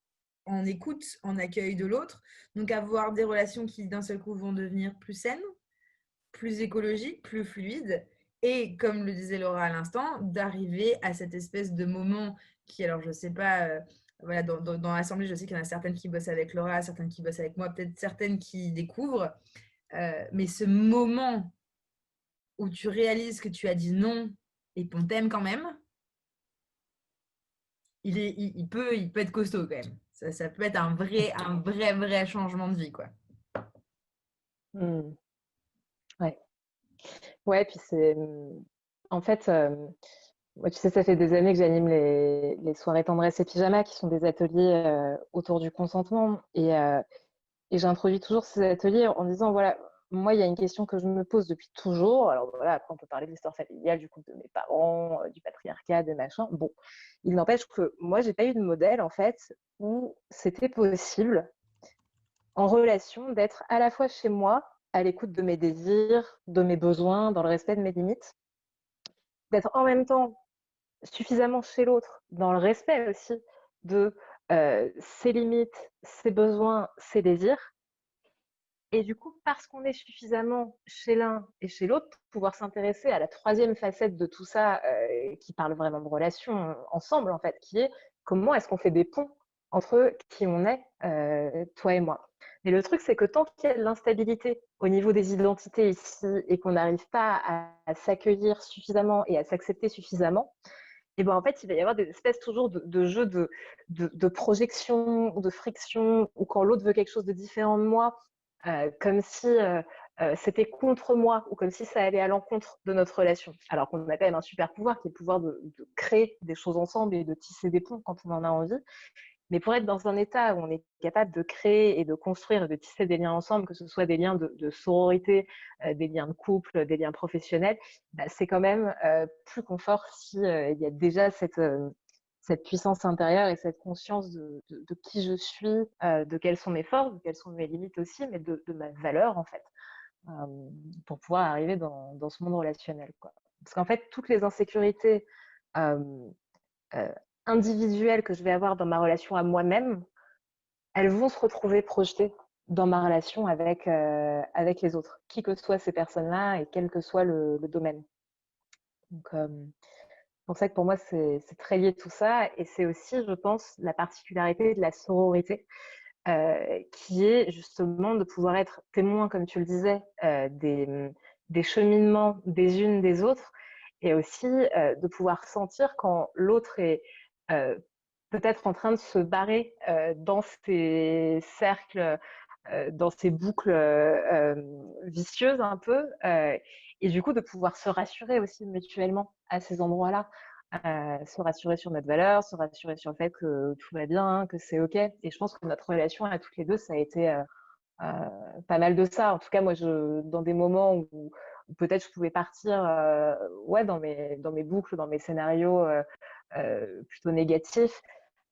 Speaker 1: en écoute, en accueil de l'autre. Donc avoir des relations qui d'un seul coup vont devenir plus saines, plus écologiques, plus fluides. Et comme le disait Laura à l'instant, d'arriver à cette espèce de moment qui, alors je sais pas, voilà, dans l'assemblée, je sais qu'il y en a certaines qui bossent avec Laura, certaines qui bossent avec moi, peut-être certaines qui découvrent. Mais ce moment où tu réalises que tu as dit non et qu'on t'aime quand même, il peut être costaud quand même. Ça peut être un vrai changement de vie, quoi.
Speaker 2: Mmh. Ouais. Ouais, puis c'est en fait, moi, tu sais, ça fait des années que j'anime les soirées tendresse et pyjama, qui sont des ateliers autour du consentement. Et j'introduis toujours ces ateliers en disant, voilà, moi, il y a une question que je me pose depuis toujours. Alors voilà, après, on peut parler de l'histoire familiale, du couple de mes parents, du patriarcat, des machins. Bon, il n'empêche que moi, j'ai pas eu de modèle, en fait, où c'était possible, en relation, d'être à la fois chez moi, à l'écoute de mes désirs, de mes besoins, dans le respect de mes limites, d'être en même temps suffisamment chez l'autre, dans le respect aussi de ses limites, ses besoins, ses désirs. Et du coup, parce qu'on est suffisamment chez l'un et chez l'autre, pour pouvoir s'intéresser à la troisième facette de tout ça, qui parle vraiment de relations ensemble, en fait, qui est comment est-ce qu'on fait des ponts entre qui on est, toi et moi. Mais le truc, c'est que tant qu'il y a de l'instabilité au niveau des identités ici et qu'on n'arrive pas à s'accueillir suffisamment et à s'accepter suffisamment, et ben en fait, il va y avoir des espèces toujours de jeux de projection, de friction, ou quand l'autre veut quelque chose de différent de moi, comme si c'était contre moi, ou comme si ça allait à l'encontre de notre relation. Alors qu'on a quand même un super pouvoir, qui est le pouvoir de créer des choses ensemble et de tisser des ponts quand on en a envie. Mais pour être dans un état où on est capable de créer et de construire, de tisser des liens ensemble, que ce soit des liens de sororité, des liens de couple, des liens professionnels, bah, c'est quand même plus confort si il y a déjà cette puissance intérieure et cette conscience de qui je suis, de quelles sont mes forces, de quelles sont mes limites aussi, mais de ma valeur en fait, pour pouvoir arriver dans ce monde relationnel, quoi. Parce qu'en fait, toutes les insécurités euh, euh, individuelles que je vais avoir dans ma relation à moi-même, elles vont se retrouver projetées dans ma relation avec les autres, qui que soient ces personnes-là et quel que soit le domaine. Donc, c'est pour ça que pour moi, c'est très lié tout ça. Et c'est aussi, je pense, la particularité de la sororité, qui est justement de pouvoir être témoin, comme tu le disais, des cheminements des unes des autres, et aussi de pouvoir sentir quand l'autre est euh, peut-être en train de se barrer dans ces cercles, dans ces boucles vicieuses un peu, et du coup de pouvoir se rassurer aussi mutuellement à ces endroits-là, se rassurer sur notre valeur, se rassurer sur le fait que tout va bien, que c'est OK. Et je pense que notre relation à toutes les deux, ça a été pas mal de ça. En tout cas, moi, dans des moments où peut-être je pouvais partir ouais, dans mes boucles, dans mes scénarios plutôt négatifs,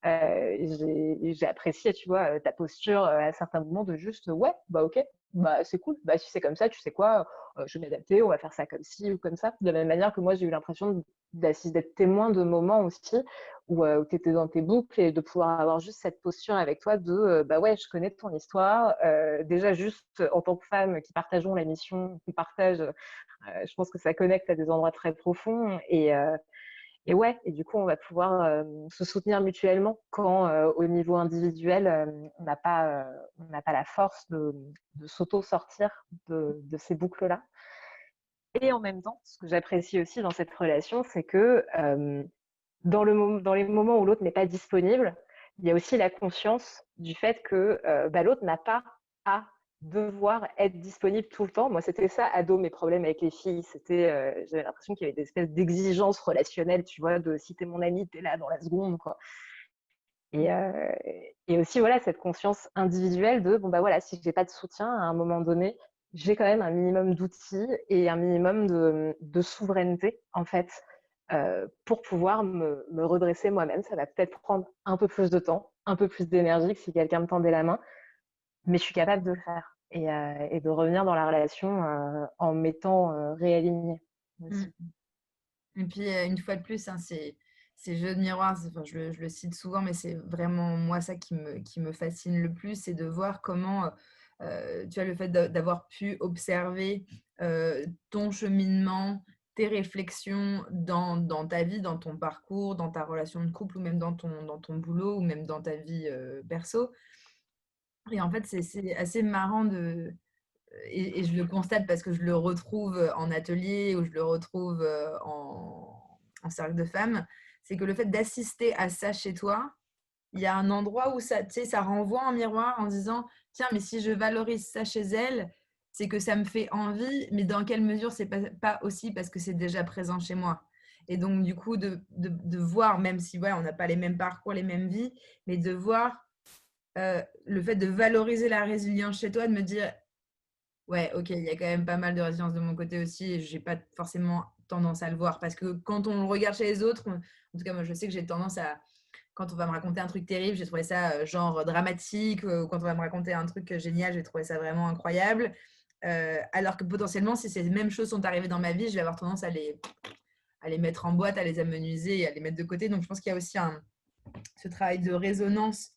Speaker 2: j'ai apprécié, tu vois, ta posture à certains moments de juste, ouais, bah ok, bah c'est cool, bah si c'est comme ça, tu sais quoi, je vais m'adapter, on va faire ça comme ci ou comme ça. De la même manière que moi, j'ai eu l'impression d'être témoin de moments aussi où tu étais dans tes boucles, et de pouvoir avoir juste cette posture avec toi de, bah ouais, je connais ton histoire, déjà juste en tant que femme qui partageons la mission, qui partage, je pense que ça connecte à des endroits très profonds, et ouais, et du coup, on va pouvoir se soutenir mutuellement quand, au niveau individuel, on n'a pas la force de s'auto-sortir de ces boucles-là. Et en même temps, ce que j'apprécie aussi dans cette relation, c'est que dans les moments où l'autre n'est pas disponible, il y a aussi la conscience du fait que bah, l'autre n'a pas à devoir être disponible tout le temps. Moi, c'était ça, ado, mes problèmes avec les filles. J'avais l'impression qu'il y avait des espèces d'exigences relationnelles, tu vois, de si t'es mon ami, t'es là dans la seconde, quoi. Et, euh, et aussi, voilà, cette conscience individuelle de, bon, bah voilà, si j'ai pas de soutien à un moment donné, j'ai quand même un minimum d'outils et un minimum de souveraineté, en fait, pour pouvoir me redresser moi-même. Ça va peut-être prendre un peu plus de temps, un peu plus d'énergie que si quelqu'un me tendait la main, mais je suis capable de le faire et de revenir dans la relation en m'étant réalignée.
Speaker 1: Mm.
Speaker 2: aussi.
Speaker 1: Et puis, une fois de plus, hein, ces jeux de miroir, enfin, je le cite souvent, mais c'est vraiment moi ça qui me fascine le plus, c'est de voir comment, tu vois, le fait d'avoir pu observer ton cheminement, tes réflexions dans ta vie, dans ton parcours, dans ta relation de couple ou même dans ton boulot ou même dans ta vie perso. Et en fait, c'est assez marrant et je le constate parce que je le retrouve en atelier ou je le retrouve en cercle de femmes, c'est que le fait d'assister à ça chez toi, il y a un endroit où ça, tu sais, ça renvoie un miroir en disant, tiens, mais si je valorise ça chez elle, c'est que ça me fait envie, mais dans quelle mesure c'est pas aussi parce que c'est déjà présent chez moi. Et donc, du coup, de voir, même si voilà, on n'a pas les mêmes parcours, les mêmes vies, mais de voir le fait de valoriser la résilience chez toi, de me dire, ouais, ok, il y a quand même pas mal de résilience de mon côté aussi et j'ai pas forcément tendance à le voir parce que quand on le regarde chez les autres, en tout cas, moi je sais que j'ai tendance à, quand on va me raconter un truc terrible, j'ai trouvé ça genre dramatique, ou quand on va me raconter un truc génial, j'ai trouvé ça vraiment incroyable. Alors que potentiellement, si ces mêmes choses sont arrivées dans ma vie, je vais avoir tendance à les mettre en boîte, à les amenuiser et à les mettre de côté. Donc je pense qu'il y a aussi ce travail de résonance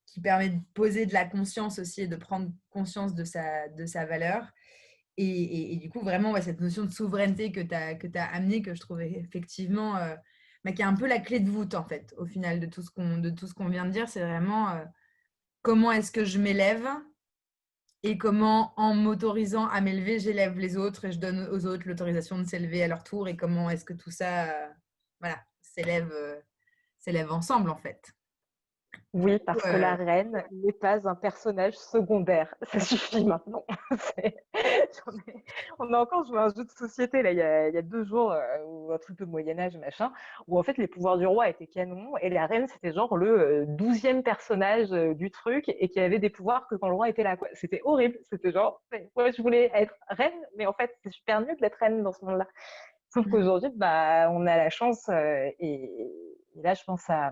Speaker 1: qui permet de poser de la conscience aussi et de prendre conscience de sa valeur. Et du coup, vraiment, ouais, cette notion de souveraineté que as amenée, que je trouvais effectivement, qui est un peu la clé de voûte, en fait, au final, de tout ce qu'on vient de dire, c'est vraiment comment est-ce que je m'élève et comment, en m'autorisant à m'élever, j'élève les autres et je donne aux autres l'autorisation de s'élever à leur tour et comment est-ce que tout ça, voilà, s'élève ensemble, en fait.
Speaker 2: Oui, parce que
Speaker 1: Euh,
Speaker 2: la reine n'est pas un personnage secondaire. Ça suffit maintenant. C'est- On a encore joué à un jeu de société là, il y a 2 jours, ou un truc de Moyen-Âge, machin, où en fait les pouvoirs du roi étaient canons et la reine c'était genre le 12e personnage du truc et qui avait des pouvoirs que quand le roi était là, quoi. C'était horrible. C'était genre, ouais, je voulais être reine, mais en fait c'est super nul d'être reine dans ce monde-là. Sauf qu'aujourd'hui, bah, on a la chance et là je pense à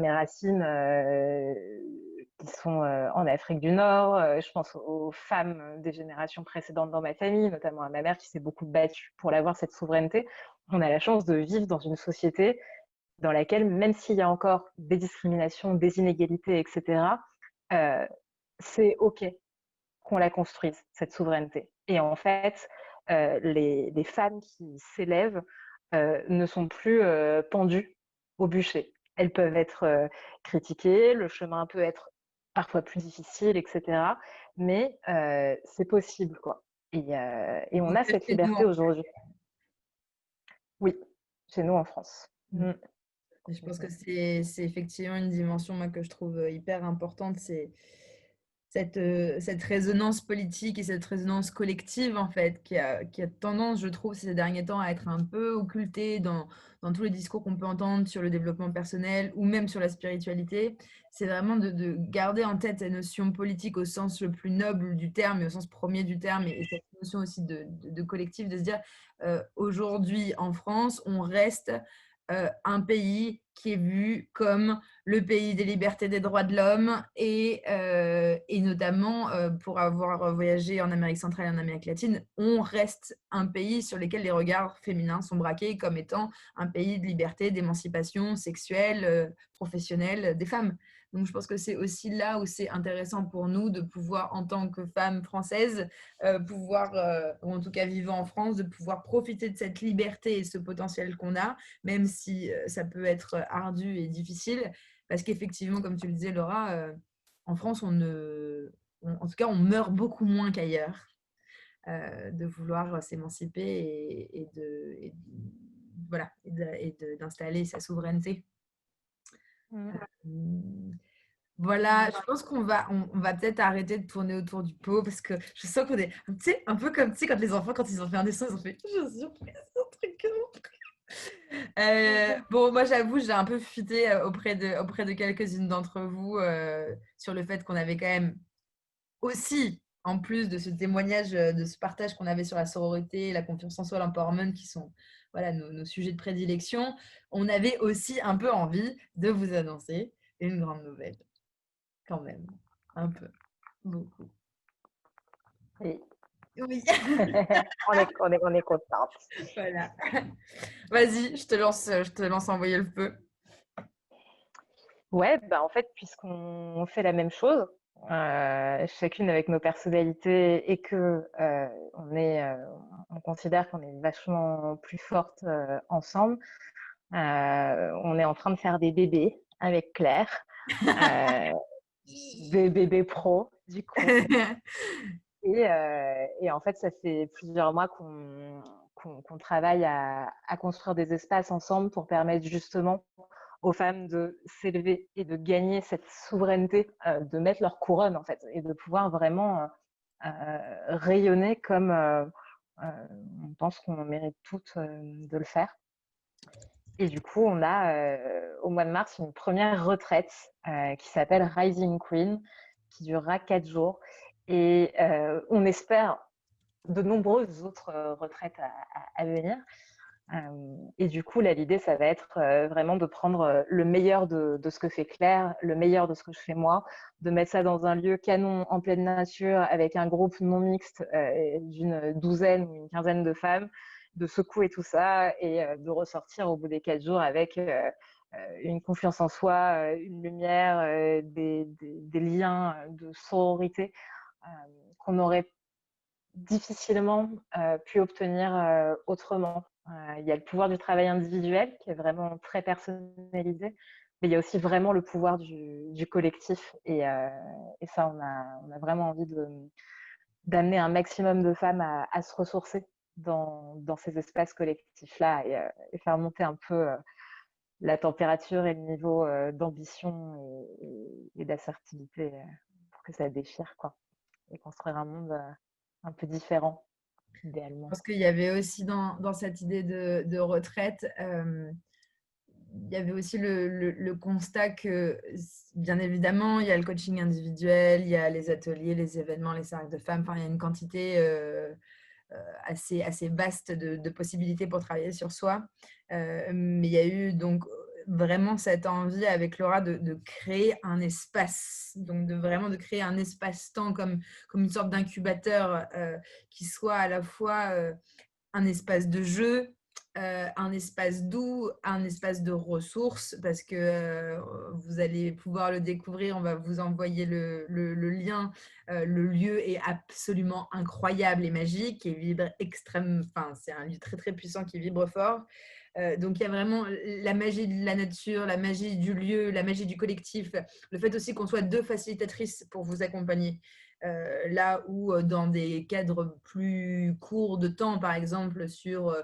Speaker 2: mes racines qui sont en Afrique du Nord. Je pense aux femmes des générations précédentes dans ma famille, notamment à ma mère qui s'est beaucoup battue pour avoir cette souveraineté. On a la chance de vivre dans une société dans laquelle, même s'il y a encore des discriminations, des inégalités, etc., euh, c'est OK qu'on la construise, cette souveraineté. Et en fait, les femmes qui s'élèvent ne sont plus pendues au bûcher. Elles peuvent être critiquées, le chemin peut être parfois plus difficile, etc. Mais c'est possible, quoi. Et on a cette
Speaker 1: chez nous,
Speaker 2: liberté aujourd'hui. Oui, chez nous en France. Mm.
Speaker 1: et je pense que c'est effectivement une dimension moi, que je trouve hyper importante, c'est cette résonance politique et cette résonance collective, en fait, qui a tendance, je trouve, ces derniers temps à être un peu occultée dans tous les discours qu'on peut entendre sur le développement personnel ou même sur la spiritualité. C'est vraiment de garder en tête cette notion politique au sens le plus noble du terme et au sens premier du terme et cette notion aussi de collectif, de se dire aujourd'hui en France, on reste un pays qui est vu comme le pays des libertés des droits de l'homme et notamment pour avoir voyagé en Amérique centrale et en Amérique latine, on reste un pays sur lequel les regards féminins sont braqués comme étant un pays de liberté, d'émancipation sexuelle, professionnelle des femmes. Donc je pense que c'est aussi là où c'est intéressant pour nous de pouvoir, en tant que femmes françaises, pouvoir, ou en tout cas vivant en France, de pouvoir profiter de cette liberté et ce potentiel qu'on a, même si ça peut être ardu et difficile, parce qu'effectivement, comme tu le disais, Laura, en France, en tout cas, on meurt beaucoup moins qu'ailleurs de vouloir s'émanciper voilà, d'installer sa souveraineté.
Speaker 2: Mm.
Speaker 1: Euh, Voilà, je pense on va peut-être arrêter de tourner autour du pot parce que je sens qu'on est, tu sais, un peu comme, tu sais, quand les enfants, quand ils ont fait un dessin, ils ont fait, je suis surprise, un truc. Bon, moi, j'avoue, j'ai un peu fuité auprès de quelques-unes d'entre vous sur le fait qu'on avait quand même aussi, en plus de ce témoignage, de ce partage qu'on avait sur la sororité, la confiance en soi, l'empowerment, qui sont voilà, nos sujets de prédilection, on avait aussi un peu envie de vous annoncer une grande nouvelle, quand même. Un peu, beaucoup.
Speaker 2: Oui.
Speaker 1: Oui,
Speaker 2: On est contente.
Speaker 1: voilà. Vas-y, je te lance envoyer le feu.
Speaker 2: Ouais, bah, en fait, puisqu'on fait la même chose, chacune avec nos personnalités et que on considère qu'on est vachement plus fortes ensemble, on est en train de faire des bébés avec Claire, euh, des bébés pro du coup. Et en fait, ça fait plusieurs mois qu'on travaille à construire des espaces ensemble pour permettre justement aux femmes de s'élever et de gagner cette souveraineté, de mettre leur couronne en fait, et de pouvoir vraiment rayonner comme on pense qu'on mérite toutes de le faire. Et du coup, on a au mois de mars une première retraite qui s'appelle Rising Queen, qui durera 4 jours. Et on espère de nombreuses autres retraites à venir. Et du coup, là, l'idée, ça va être vraiment de prendre le meilleur de ce que fait Claire, le meilleur de ce que je fais moi, de mettre ça dans un lieu canon en pleine nature avec un groupe non mixte d'une douzaine ou une quinzaine de femmes, de secouer tout ça et de ressortir au bout des 4 jours avec une confiance en soi, une lumière, des liens de sororité qu'on aurait difficilement pu obtenir autrement. Il y a le pouvoir du travail individuel qui est vraiment très personnalisé, mais il y a aussi vraiment le pouvoir du collectif. Et ça, on a vraiment envie d'amener un maximum de femmes à se ressourcer dans ces espaces collectifs-là et faire monter un peu la température et le niveau d'ambition et d'assertivité pour que ça déchire, quoi, et construire un monde un peu différent,
Speaker 1: Je
Speaker 2: idéalement.
Speaker 1: pense qu'il y avait aussi dans cette idée de retraite, il y avait aussi le constat que, bien évidemment, il y a le coaching individuel, il y a les ateliers, les événements, les cercles de femmes, enfin, il y a une quantité assez vaste de possibilités pour travailler sur soi. Mais il y a eu donc vraiment cette envie avec Laura de créer un espace, donc vraiment de créer un espace-temps comme une sorte d'incubateur qui soit à la fois un espace de jeu, un espace doux, un espace de ressources, parce que vous allez pouvoir le découvrir, on va vous envoyer le lien. Le lieu est absolument incroyable et magique et vibre enfin c'est un lieu très très puissant qui vibre fort. Donc il y a vraiment la magie de la nature, la magie du lieu, la magie du collectif, le fait aussi qu'on soit deux facilitatrices pour vous accompagner. Là où dans des cadres plus courts de temps, par exemple sur,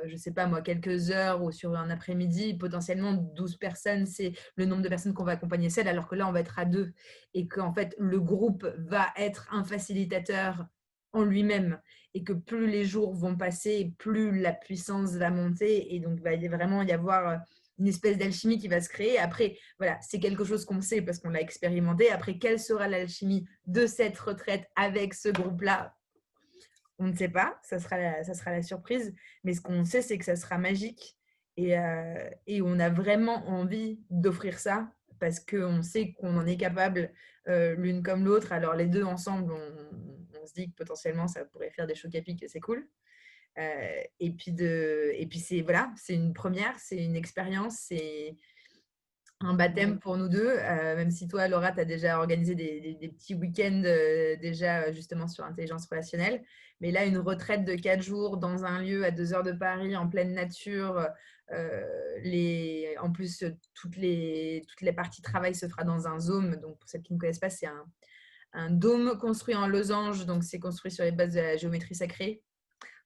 Speaker 1: je ne sais pas moi, quelques heures ou sur un après-midi, potentiellement 12 personnes, c'est le nombre de personnes qu'on va accompagner seul, alors que là, on va être à deux. Et qu'en fait, le groupe va être un facilitateur en lui-même. Et que plus les jours vont passer, plus la puissance va monter. Et donc, il va vraiment y avoir une espèce d'alchimie qui va se créer. Après, voilà, c'est quelque chose qu'on sait parce qu'on l'a expérimenté. Après, quelle sera l'alchimie de cette retraite avec ce groupe-là? On ne sait pas, ça sera la surprise. Mais ce qu'on sait, c'est que ça sera magique. Et on a vraiment envie d'offrir ça parce qu'on sait qu'on en est capable l'une comme l'autre. Alors, les deux ensemble, on se dit que potentiellement, ça pourrait faire des chocs à pic, c'est cool. Et puis c'est voilà, c'est une première, c'est une expérience, c'est un baptême pour nous deux, même si toi, Laura, tu as déjà organisé des petits week-ends déjà justement sur l'intelligence relationnelle. Mais là, une retraite de 4 jours dans un lieu à 2 heures de Paris, en pleine nature. En plus, toutes les parties travail se fera dans un Zoom. Donc, pour celles qui ne connaissent pas, c'est un dôme construit en losange. Donc, c'est construit sur les bases de la géométrie sacrée.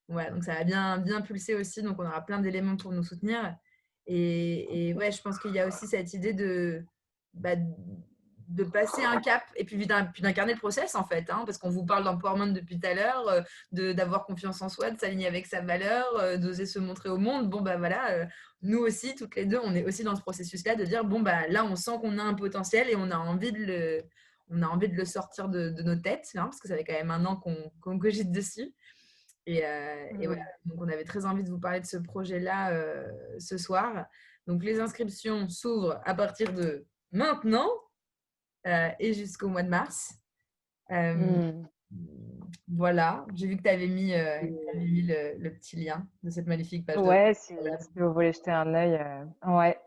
Speaker 1: Voilà, donc ça va bien pulser aussi, donc on aura plein d'éléments pour nous soutenir. Et ouais, je pense qu'il y a aussi cette idée bah, de passer un cap et puis d'incarner le process en fait, hein, parce qu'on vous parle d'empowerment depuis tout à l'heure, d'avoir confiance en soi, de s'aligner avec sa valeur, d'oser se montrer au monde. Bon, bah voilà, nous aussi, toutes les deux, on est aussi dans ce processus-là de dire, bon, bah là, on sent qu'on a un potentiel et on a envie de le sortir de nos têtes, hein, parce que ça fait quand même un an qu'on cogite dessus. Et voilà, donc on avait très envie de vous parler de ce projet-là ce soir. Donc les inscriptions s'ouvrent à partir de maintenant et jusqu'au mois de mars. Euh,
Speaker 2: Mm.
Speaker 1: Voilà, j'ai vu que tu avais mis, le petit lien de cette magnifique page de
Speaker 2: Ouais, si
Speaker 1: Instagram.
Speaker 2: vous voulez jeter un œil, ouais.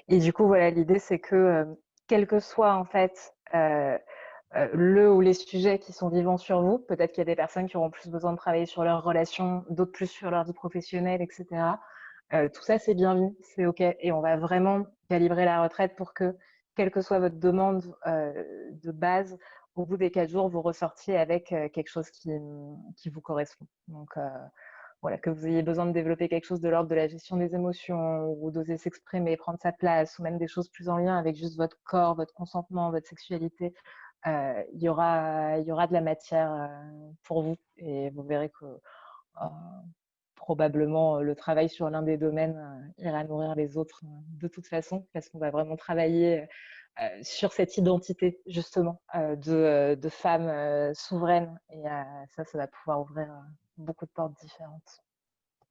Speaker 2: Et du coup, voilà, l'idée, c'est que, quel que soit en fait le ou les sujets qui sont vivants sur vous, peut-être qu'il y a des personnes qui auront plus besoin de travailler sur leurs relations, d'autres plus sur leur vie professionnelle, etc. Tout ça, c'est bien vu, c'est OK. Et on va vraiment calibrer la retraite pour que, quelle que soit votre demande de base, au bout des 4 jours, vous ressortiez avec quelque chose qui vous correspond. Donc, voilà, que vous ayez besoin de développer quelque chose de l'ordre de la gestion des émotions ou d'oser s'exprimer, prendre sa place, ou même des choses plus en lien avec juste votre corps, votre consentement, votre sexualité, il y aura de la matière pour vous. Et vous verrez que euh, probablement le travail sur l'un des domaines ira nourrir les autres de toute façon, parce qu'on va vraiment travailler sur cette identité justement de femme souveraine. Et ça va pouvoir ouvrir beaucoup de portes différentes.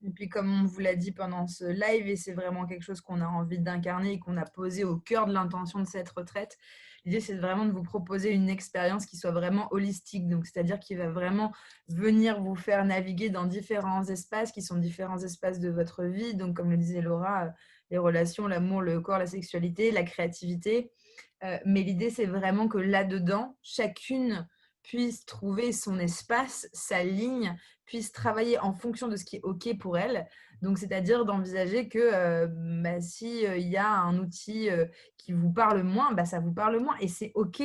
Speaker 1: Et puis, comme on vous l'a dit pendant ce live, et c'est vraiment quelque chose qu'on a envie d'incarner et qu'on a posé au cœur de l'intention de cette retraite, l'idée, c'est vraiment de vous proposer une expérience qui soit vraiment holistique. Donc, c'est-à-dire qui va vraiment venir vous faire naviguer dans différents espaces qui sont différents espaces de votre vie. Donc, comme le disait Laura, les relations, l'amour, le corps, la sexualité, la créativité. Mais l'idée, c'est vraiment que là-dedans, chacune puisse trouver son espace, sa ligne, puisse travailler en fonction de ce qui est OK pour elle. Donc, c'est-à-dire d'envisager que si il y a un outil qui vous parle moins, ça vous parle moins et c'est OK.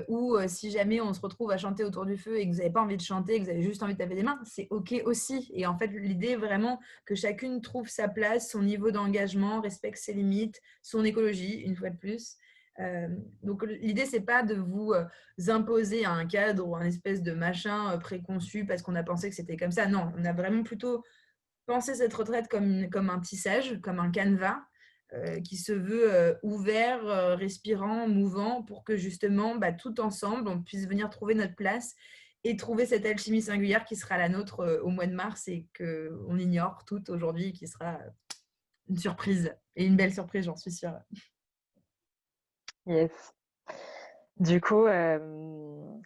Speaker 1: Ou si jamais on se retrouve à chanter autour du feu et que vous n'avez pas envie de chanter, que vous avez juste envie de taper des mains, c'est OK aussi. Et en fait, l'idée est vraiment que chacune trouve sa place, son niveau d'engagement, respecte ses limites, son écologie, une fois de plus. Donc l'idée, c'est pas de vous imposer un cadre ou un espèce de machin préconçu parce qu'on a pensé que c'était comme ça. Non, on a vraiment plutôt pensé cette retraite comme un tissage, comme un canevas qui se veut ouvert, respirant, mouvant pour que justement, tout ensemble, on puisse venir trouver notre place et trouver cette alchimie singulière qui sera la nôtre au mois de mars et qu'on ignore toute aujourd'hui, qui sera une surprise et une belle surprise, j'en suis sûre.
Speaker 2: Yes. Du coup, on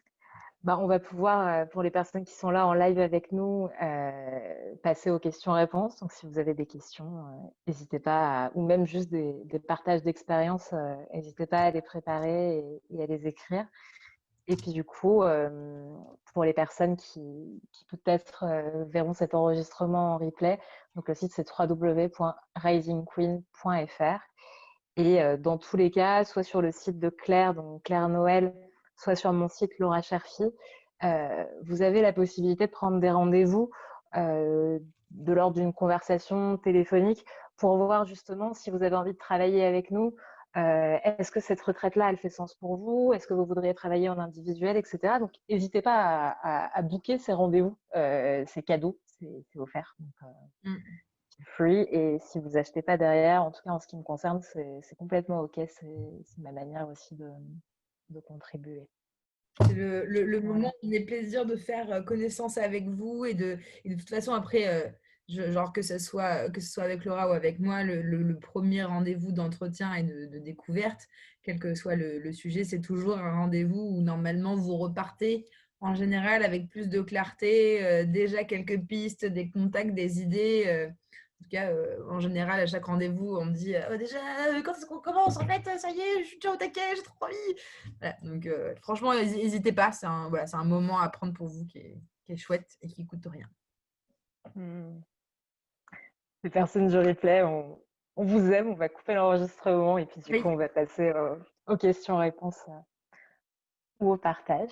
Speaker 2: va pouvoir, pour les personnes qui sont là en live avec nous, passer aux questions-réponses. Donc, si vous avez des questions, n'hésitez pas, ou même juste des partages d'expériences, n'hésitez pas à les préparer et à les écrire. Et puis, du coup, pour les personnes qui peut-être verront cet enregistrement en replay, donc le site c'est www.risingqueen.fr. Et dans tous les cas, soit sur le site de Claire, donc Claire Noël, soit sur mon site Laura Cherfi, vous avez la possibilité de prendre des rendez-vous de l'ordre d'une conversation téléphonique pour voir justement si vous avez envie de travailler avec nous. Est-ce que cette retraite-là, elle fait sens pour vous? Est-ce que vous voudriez travailler en individuel, etc. Donc, n'hésitez pas à booker ces rendez-vous. C'est cadeau, c'est offert. Donc, free. Et si vous achetez pas derrière, en tout cas en ce qui me concerne, c'est complètement OK. C'est ma manière aussi de contribuer.
Speaker 1: C'est le moment
Speaker 2: Voilà.
Speaker 1: où il est plaisir de faire connaissance avec vous et de toute façon après, genre que ce soit avec Laura ou avec moi, le premier rendez-vous d'entretien et de découverte, quel que soit le sujet, c'est toujours un rendez-vous où normalement vous repartez en général avec plus de clarté, déjà quelques pistes, des contacts, des idées. En tout cas, en général, à chaque rendez-vous, on me dit déjà, quand est-ce qu'on commence? En fait, ça y est, je suis déjà au taquet, j'ai trop envie. Voilà, donc, franchement, n'hésitez pas. C'est un moment à prendre pour vous qui est chouette et qui ne coûte rien.
Speaker 2: Les personnes du replay, on vous aime, on va couper l'enregistrement et puis du
Speaker 1: Oui.
Speaker 2: coup, on va passer aux questions-réponses ou au partage.